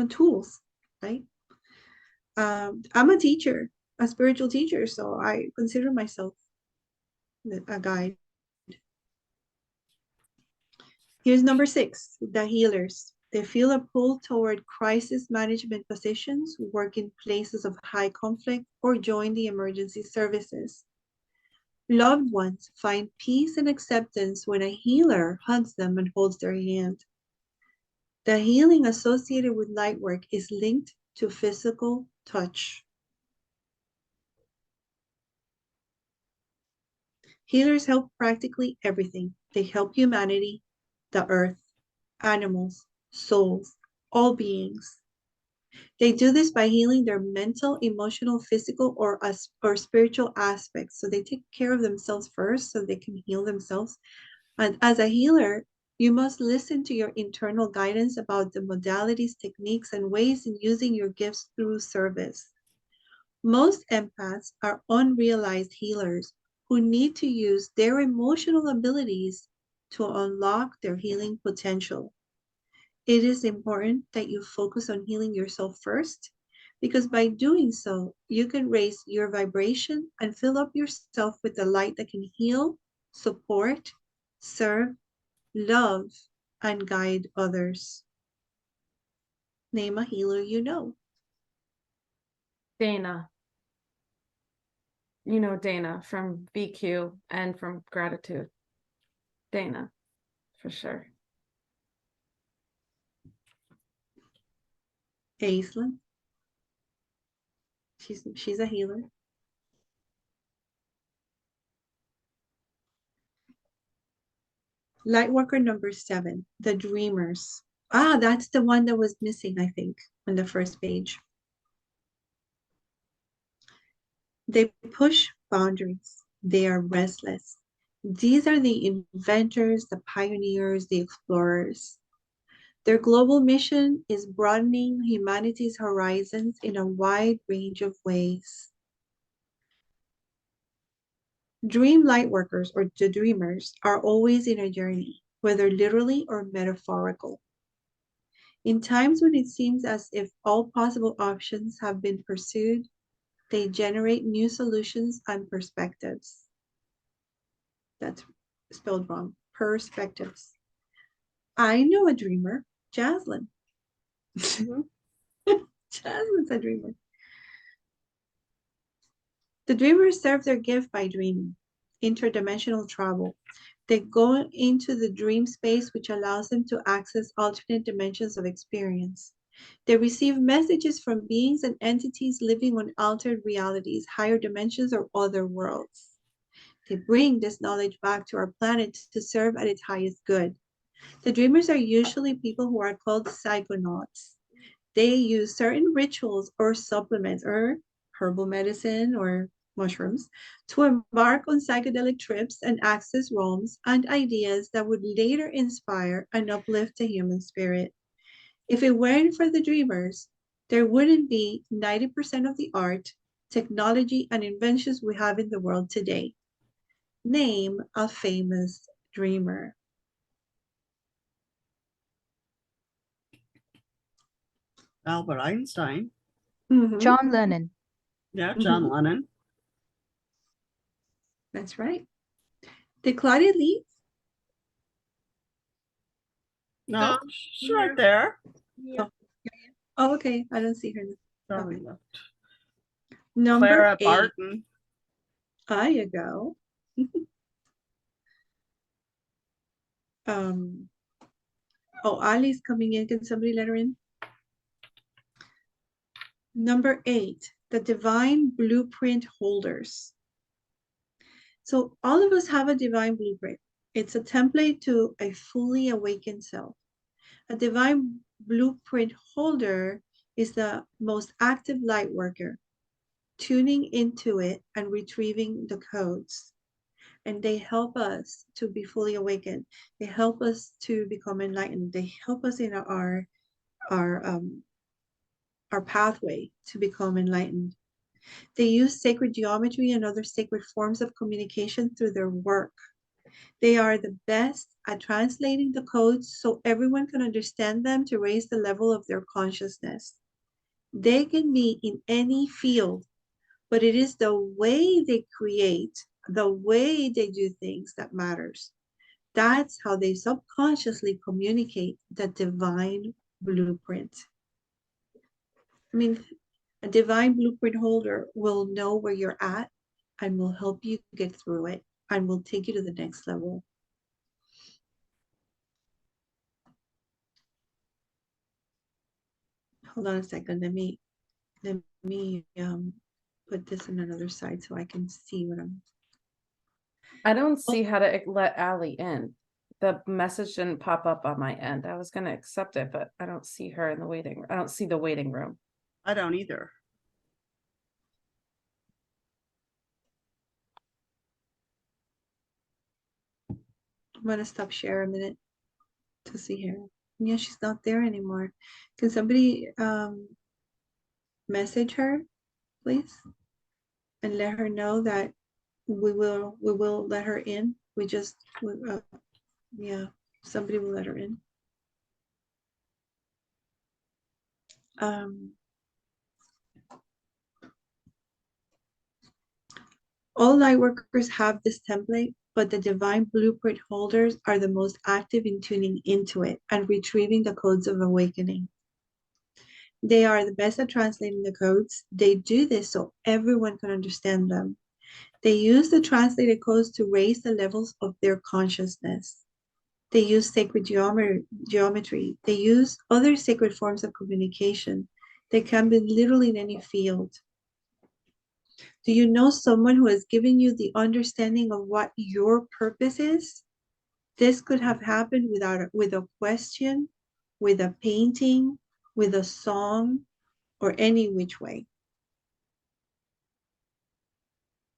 tools, right? I'm a teacher, a spiritual teacher, so I consider myself a guide. Here's number 6, the healers. They feel a pull toward crisis management positions, work in places of high conflict, or join the emergency services. Loved ones find peace and acceptance when a healer hugs them and holds their hand. The healing associated with light work is linked to physical touch. Healers help practically everything. They help humanity, the earth, animals, souls, all beings. They do this by healing their mental, emotional, physical, or spiritual aspects. So they take care of themselves first so they can heal themselves. And as a healer, you must listen to your internal guidance about the modalities, techniques, and ways in using your gifts through service. Most empaths are unrealized healers who need to use their emotional abilities to unlock their healing potential. It is important that you focus on healing yourself first, because by doing so, you can raise your vibration and fill up yourself with the light that can heal, support, serve, love, and guide others. Name a healer you know. Dana. Dana from BQ and from Gratitude. Dana, for sure. Aislinn. She's a healer. Lightworker number 7, the dreamers. Ah, that's the one that was missing, I think, on the first page. They push boundaries. They are restless. These are the inventors, the pioneers, the explorers. Their global mission is broadening humanity's horizons in a wide range of ways. Dream lightworkers, or the dreamers, are always in a journey, whether literally or metaphorical. In times when it seems as if all possible options have been pursued, they generate new solutions and perspectives. That's spelled wrong. Perspectives. I know a dreamer, Jaslyn. Jasmine's a dreamer. The dreamers serve their gift by dreaming, interdimensional travel. They go into the dream space, which allows them to access alternate dimensions of experience. They receive messages from beings and entities living on altered realities, higher dimensions, or other worlds. They bring this knowledge back to our planet to serve at its highest good. The dreamers are usually people who are called psychonauts. They use certain rituals or supplements or herbal medicine or mushrooms to embark on psychedelic trips and access realms and ideas that would later inspire and uplift the human spirit. If it weren't for the dreamers, there wouldn't be 90% of the art, technology, and inventions we have in the world today. Name a famous dreamer. Albert Einstein. Mhm. John Lennon. Yeah, John Lennon. That's right. Did Claudia leave? No, No, she's right there. Yeah. Oh, okay. I don't see her. Sorry, Okay. left. Number Clara 8. Barton. There you go. Oh, Ali's coming in. Can somebody let her in? Number 8, the divine blueprint holders. So all of us have a divine blueprint. It's a template to a fully awakened self. A divine blueprint holder is the most active light worker, tuning into it and retrieving the codes. And they help us to be fully awakened. They help us to become enlightened. They help us in our pathway to become enlightened. They use sacred geometry and other sacred forms of communication through their work. They are the best at translating the codes so everyone can understand them to raise the level of their consciousness. They can be in any field, but it is the way they create, the way they do things that matters. That's how they subconsciously communicate the divine blueprint. I mean, a divine blueprint holder will know where you're at and will help you get through it and will take you to the next level. Hold on a second. Let me put this on another side so I can see what I'm. I don't see how to let Ali in. The message didn't pop up on my end. I was going to accept it, but I don't see her in the waiting room. I don't see the waiting room. I don't either. I'm gonna stop share a minute to see her. Yeah, she's not there anymore. Can somebody message her, please, and let her know that we will let her in. We just yeah, somebody will let her in. All light workers have this template, but the divine blueprint holders are the most active in tuning into it and retrieving the codes of awakening. They are the best at translating the codes. They do this so everyone can understand them. They use the translated codes to raise the levels of their consciousness. They use sacred geometry. They use other sacred forms of communication. They can be literally in any field. Do you know someone who has given you the understanding of what your purpose is? This could have happened with a question, with a painting, with a song, or any which way.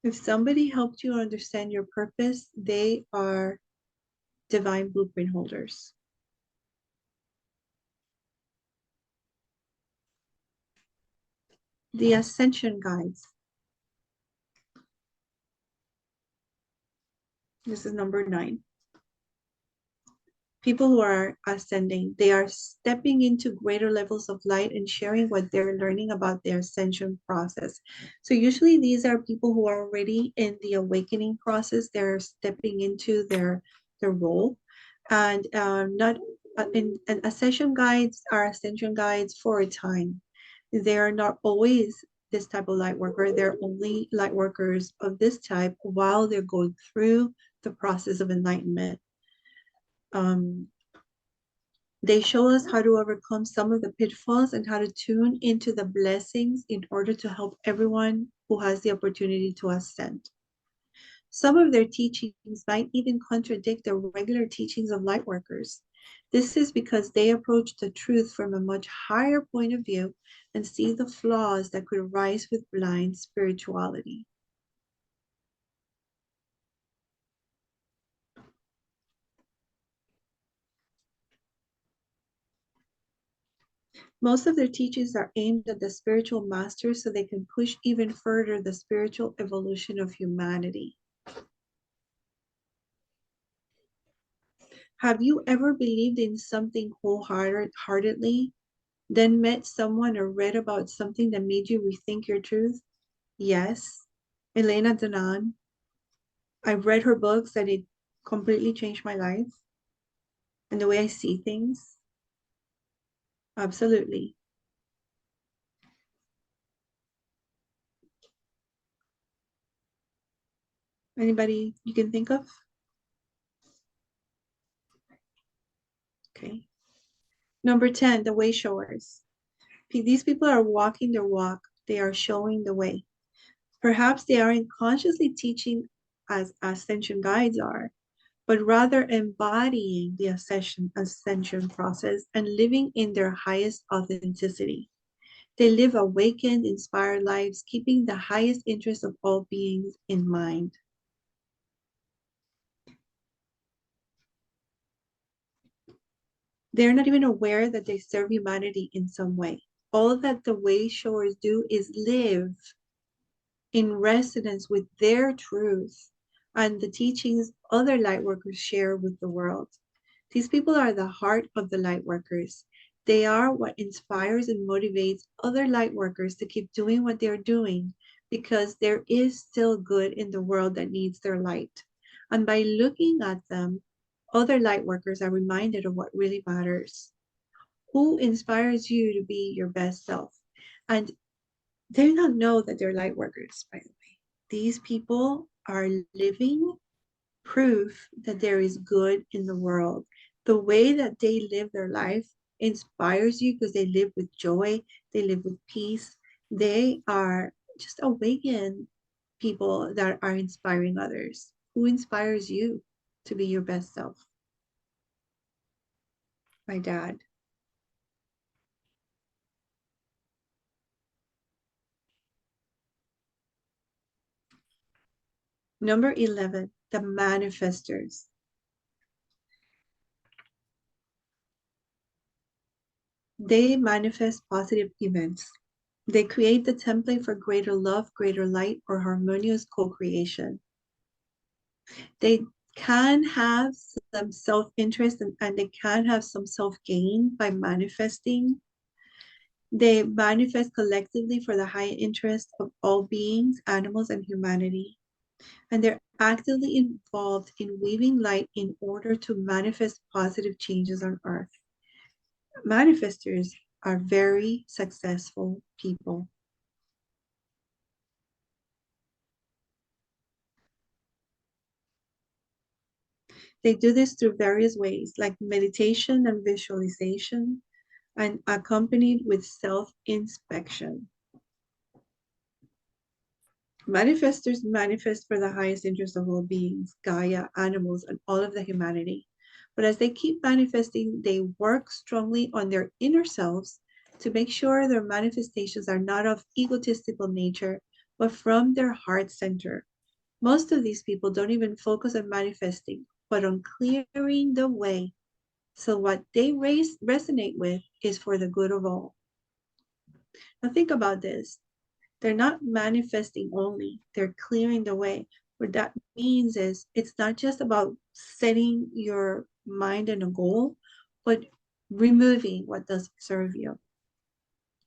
If somebody helped you understand your purpose, they are divine blueprint holders. The ascension guides. This is number 9. People who are ascending, they are stepping into greater levels of light and sharing what they're learning about their ascension process. So usually these are people who are already in the awakening process. They're stepping into their role, and not and ascension guides are ascension guides for a time. They are not always this type of light worker. They're only light workers of this type while they're going through the process of enlightenment. They show us how to overcome some of the pitfalls and how to tune into the blessings in order to help everyone who has the opportunity to ascend. Some of their teachings might even contradict the regular teachings of lightworkers. This is because they approach the truth from a much higher point of view and see the flaws that could arise with blind spirituality. Most of their teachings are aimed at the spiritual masters so they can push even further the spiritual evolution of humanity. Have you ever believed in something wholeheartedly, then met someone or read about something that made you rethink your truth? Yes. Elena Danan. I've read her books and it completely changed my life and the way I see things. Absolutely. Anybody you can think of? Okay. Number 10, the way showers. These people are walking their walk. They are showing the way. Perhaps they aren't consciously teaching as ascension guides are, but rather embodying the ascension process and living in their highest authenticity. They live awakened, inspired lives, keeping the highest interest of all beings in mind. They're not even aware that they serve humanity in some way. All that the way showers do is live in resonance with their truth and the teachings other lightworkers share with the world. These people are the heart of the lightworkers. They are what inspires and motivates other lightworkers to keep doing what they're doing because there is still good in the world that needs their light. And by looking at them, other lightworkers are reminded of what really matters. Who inspires you to be your best self? And they don't know that they're light workers, by the way. These people are living proof that there is good in the world. The way that they live their life inspires you because they live with joy, they live with peace. They are just awakened people that are inspiring others. Who inspires you to be your best self? My dad. Number 11, the manifestors. They manifest positive events. They create the template for greater love, greater light, or harmonious co-creation. They can have some self-interest and they can have some self-gain by manifesting. They manifest collectively for the high interest of all beings, animals, and humanity. And they're actively involved in weaving light in order to manifest positive changes on Earth. Manifestors are very successful people. They do this through various ways, like meditation and visualization, and accompanied with self-inspection. Manifestors manifest for the highest interest of all beings, Gaia, animals, and all of the humanity. But as they keep manifesting, they work strongly on their inner selves to make sure their manifestations are not of egotistical nature, but from their heart center. Most of these people don't even focus on manifesting, but on clearing the way. So what they resonate with is for the good of all. Now think about this. They're not manifesting only, they're clearing the way. What that means is it's not just about setting your mind in a goal, but removing what doesn't serve you.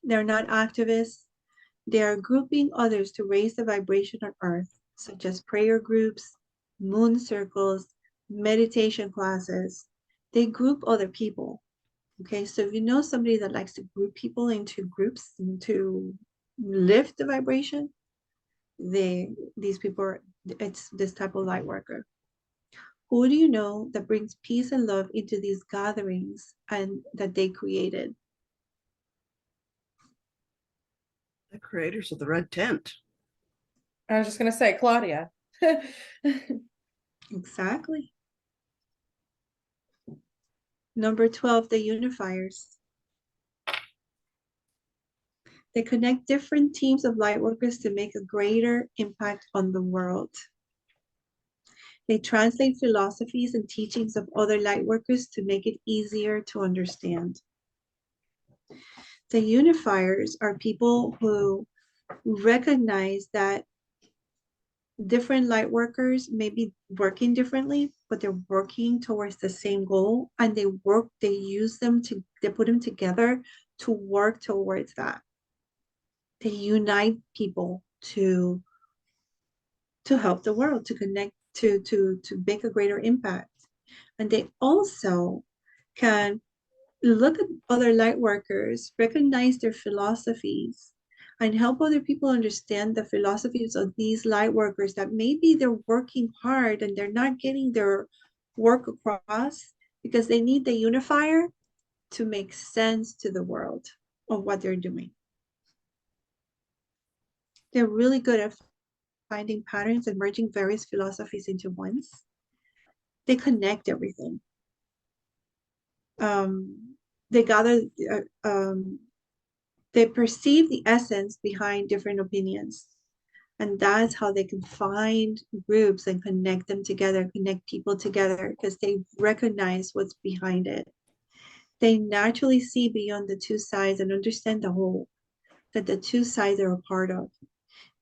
They're not activists. They are grouping others to raise the vibration on earth, such as prayer groups, moon circles, meditation classes. They group other people. Okay, so if you know somebody that likes to group people into groups and to lift the vibration, these people are, it's this type of light worker. Who do you know that brings peace and love into these gatherings and that they created? The creators of the red tent. I was just gonna say Claudia. Exactly. Number 12, the unifiers. They connect different teams of lightworkers to make a greater impact on the world. They translate philosophies and teachings of other lightworkers to make it easier to understand. The unifiers are people who recognize that different lightworkers may be working differently, but they're working towards the same goal, and they use them to, they put them together to work towards that. They unite people to help the world, to connect, to make a greater impact. And they also can look at other light workers, recognize their philosophies, and help other people understand the philosophies of these light workers that maybe they're working hard and they're not getting their work across because they need the unifier to make sense to the world of what they're doing. They're really good at finding patterns and merging various philosophies into ones. They connect everything. They gather, they perceive the essence behind different opinions. And that's how they can find groups and connect them together, connect people together, because they recognize what's behind it. They naturally see beyond the two sides and understand the whole that the two sides are a part of.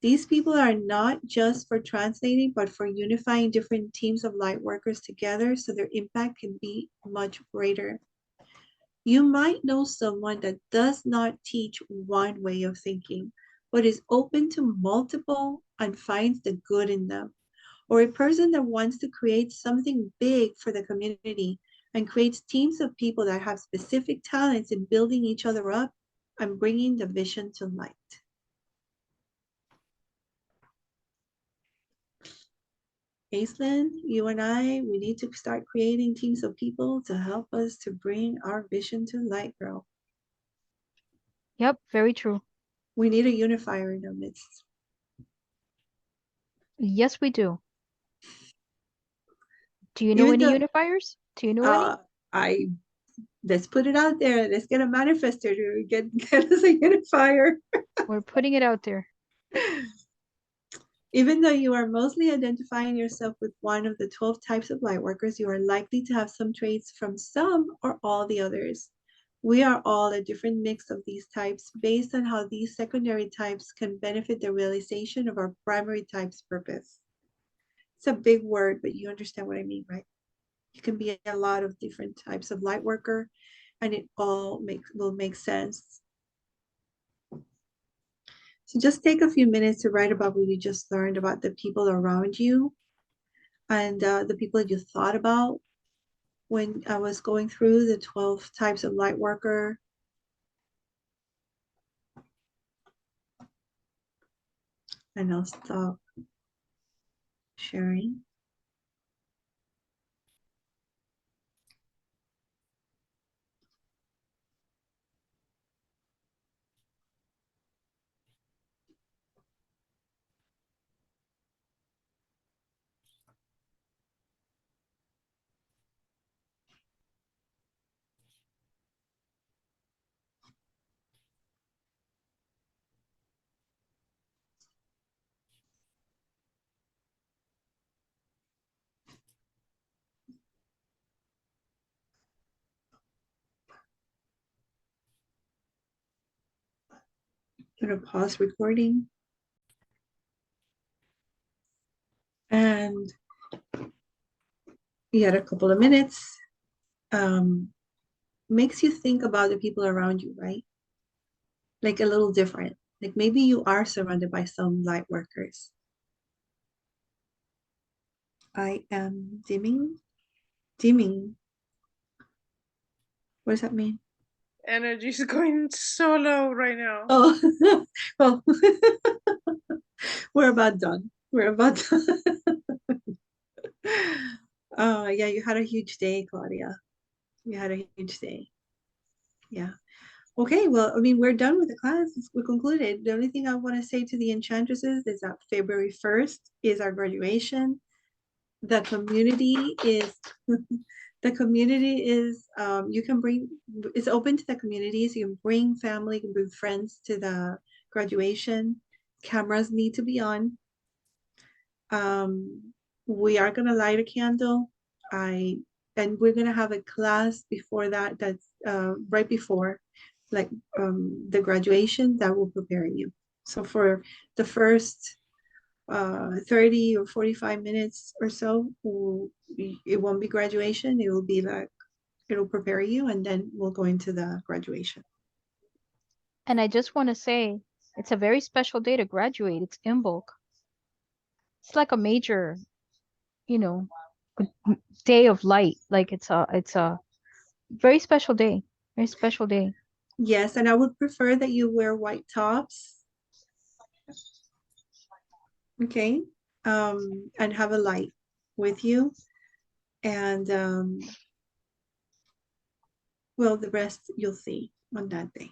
These people are not just for translating, but for unifying different teams of light workers together so their impact can be much greater. You might know someone that does not teach one way of thinking, but is open to multiple and finds the good in them. Or a person that wants to create something big for the community and creates teams of people that have specific talents in building each other up and bringing the vision to light. Aislinn, you and I, we need to start creating teams of people to help us to bring our vision to light, girl. Yep, very true. We need a unifier in our midst. Yes, we do. Do you know any unifiers? Do you know any? Let's put it out there. Let's get a manifester to get us a unifier. We're putting it out there. Even though you are mostly identifying yourself with one of the 12 types of light workers, you are likely to have some traits from some or all the others. We are all a different mix of these types based on how these secondary types can benefit the realization of our primary type's purpose. It's a big word, but you understand what I mean, right? You can be a lot of different types of light worker, and it all will make sense. So just take a few minutes to write about what you just learned about the people around you and the people that you thought about when I was going through the 12 types of light worker. And I'll stop sharing. I'm gonna pause recording. and you had a couple of minutes. Makes you think about the people around you, right? Like a little different. Like maybe you are surrounded by some light workers. I am dimming. What does that mean? Energy is going so low right now. Oh, well, we're about done. We're about done. Oh, yeah, you had a huge day, Claudia. You had a huge day. Yeah. Okay, well, I mean, we're done with the class. We concluded. The only thing I want to say to the Enchantresses is that February 1st is our graduation. The community is you can bring, it's open to the community, so you can bring family, you can bring friends to the graduation. Cameras need to be on. We are gonna light a candle. And we're gonna have a class before that, that's right before, like the graduation, that will prepare you. So for the first 30 or 45 minutes or so, it won't be graduation. It will be like, it'll prepare you, and then we'll go into the graduation. And I just want to say, it's a very special day to graduate. It's Imbolc. It's like a major, you know, day of light. Like it's a very special day. Very special day. Yes, and I would prefer that you wear white tops. Okay. And have a light with you. And well, the rest you'll see on that day.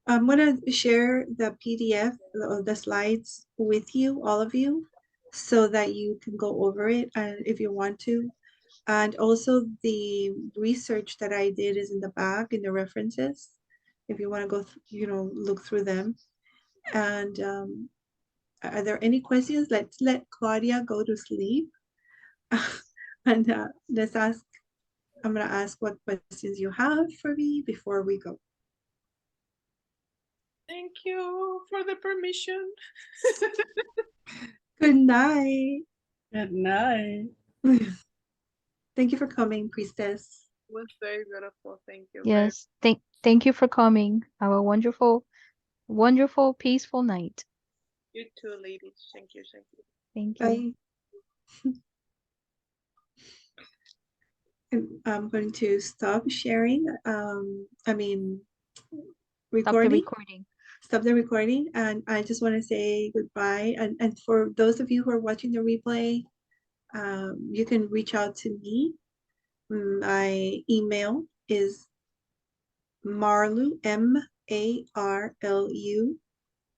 I'm gonna share the PDF of the slides with you, all of you, so that you can go over it if you want to. And also the research that I did is in the back in the references, if you want to go, look through them. And are there any questions? Let's let Claudia go to sleep. And I'm gonna ask what questions you have for me before we go. Thank you for the permission. Good night. Good night. Thank you for coming, Priestess. It was very beautiful. Thank you. Yes. Thank you for coming. Have a wonderful, wonderful, peaceful night. You too, ladies. Thank you. Thank you. Thank you. Bye. And I'm going to stop sharing. Stop the Recording. recording. Stop the recording. And I just want to say goodbye. And for those of you who are watching the replay, you can reach out to me. My email is Marlu, M-A-R-L-U,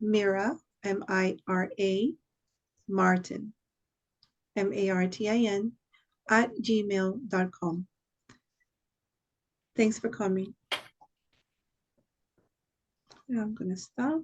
Mira, M-I-R-A, Martin, M-A-R-T-I-N, @gmail.com. Thanks for coming. I'm gonna stop.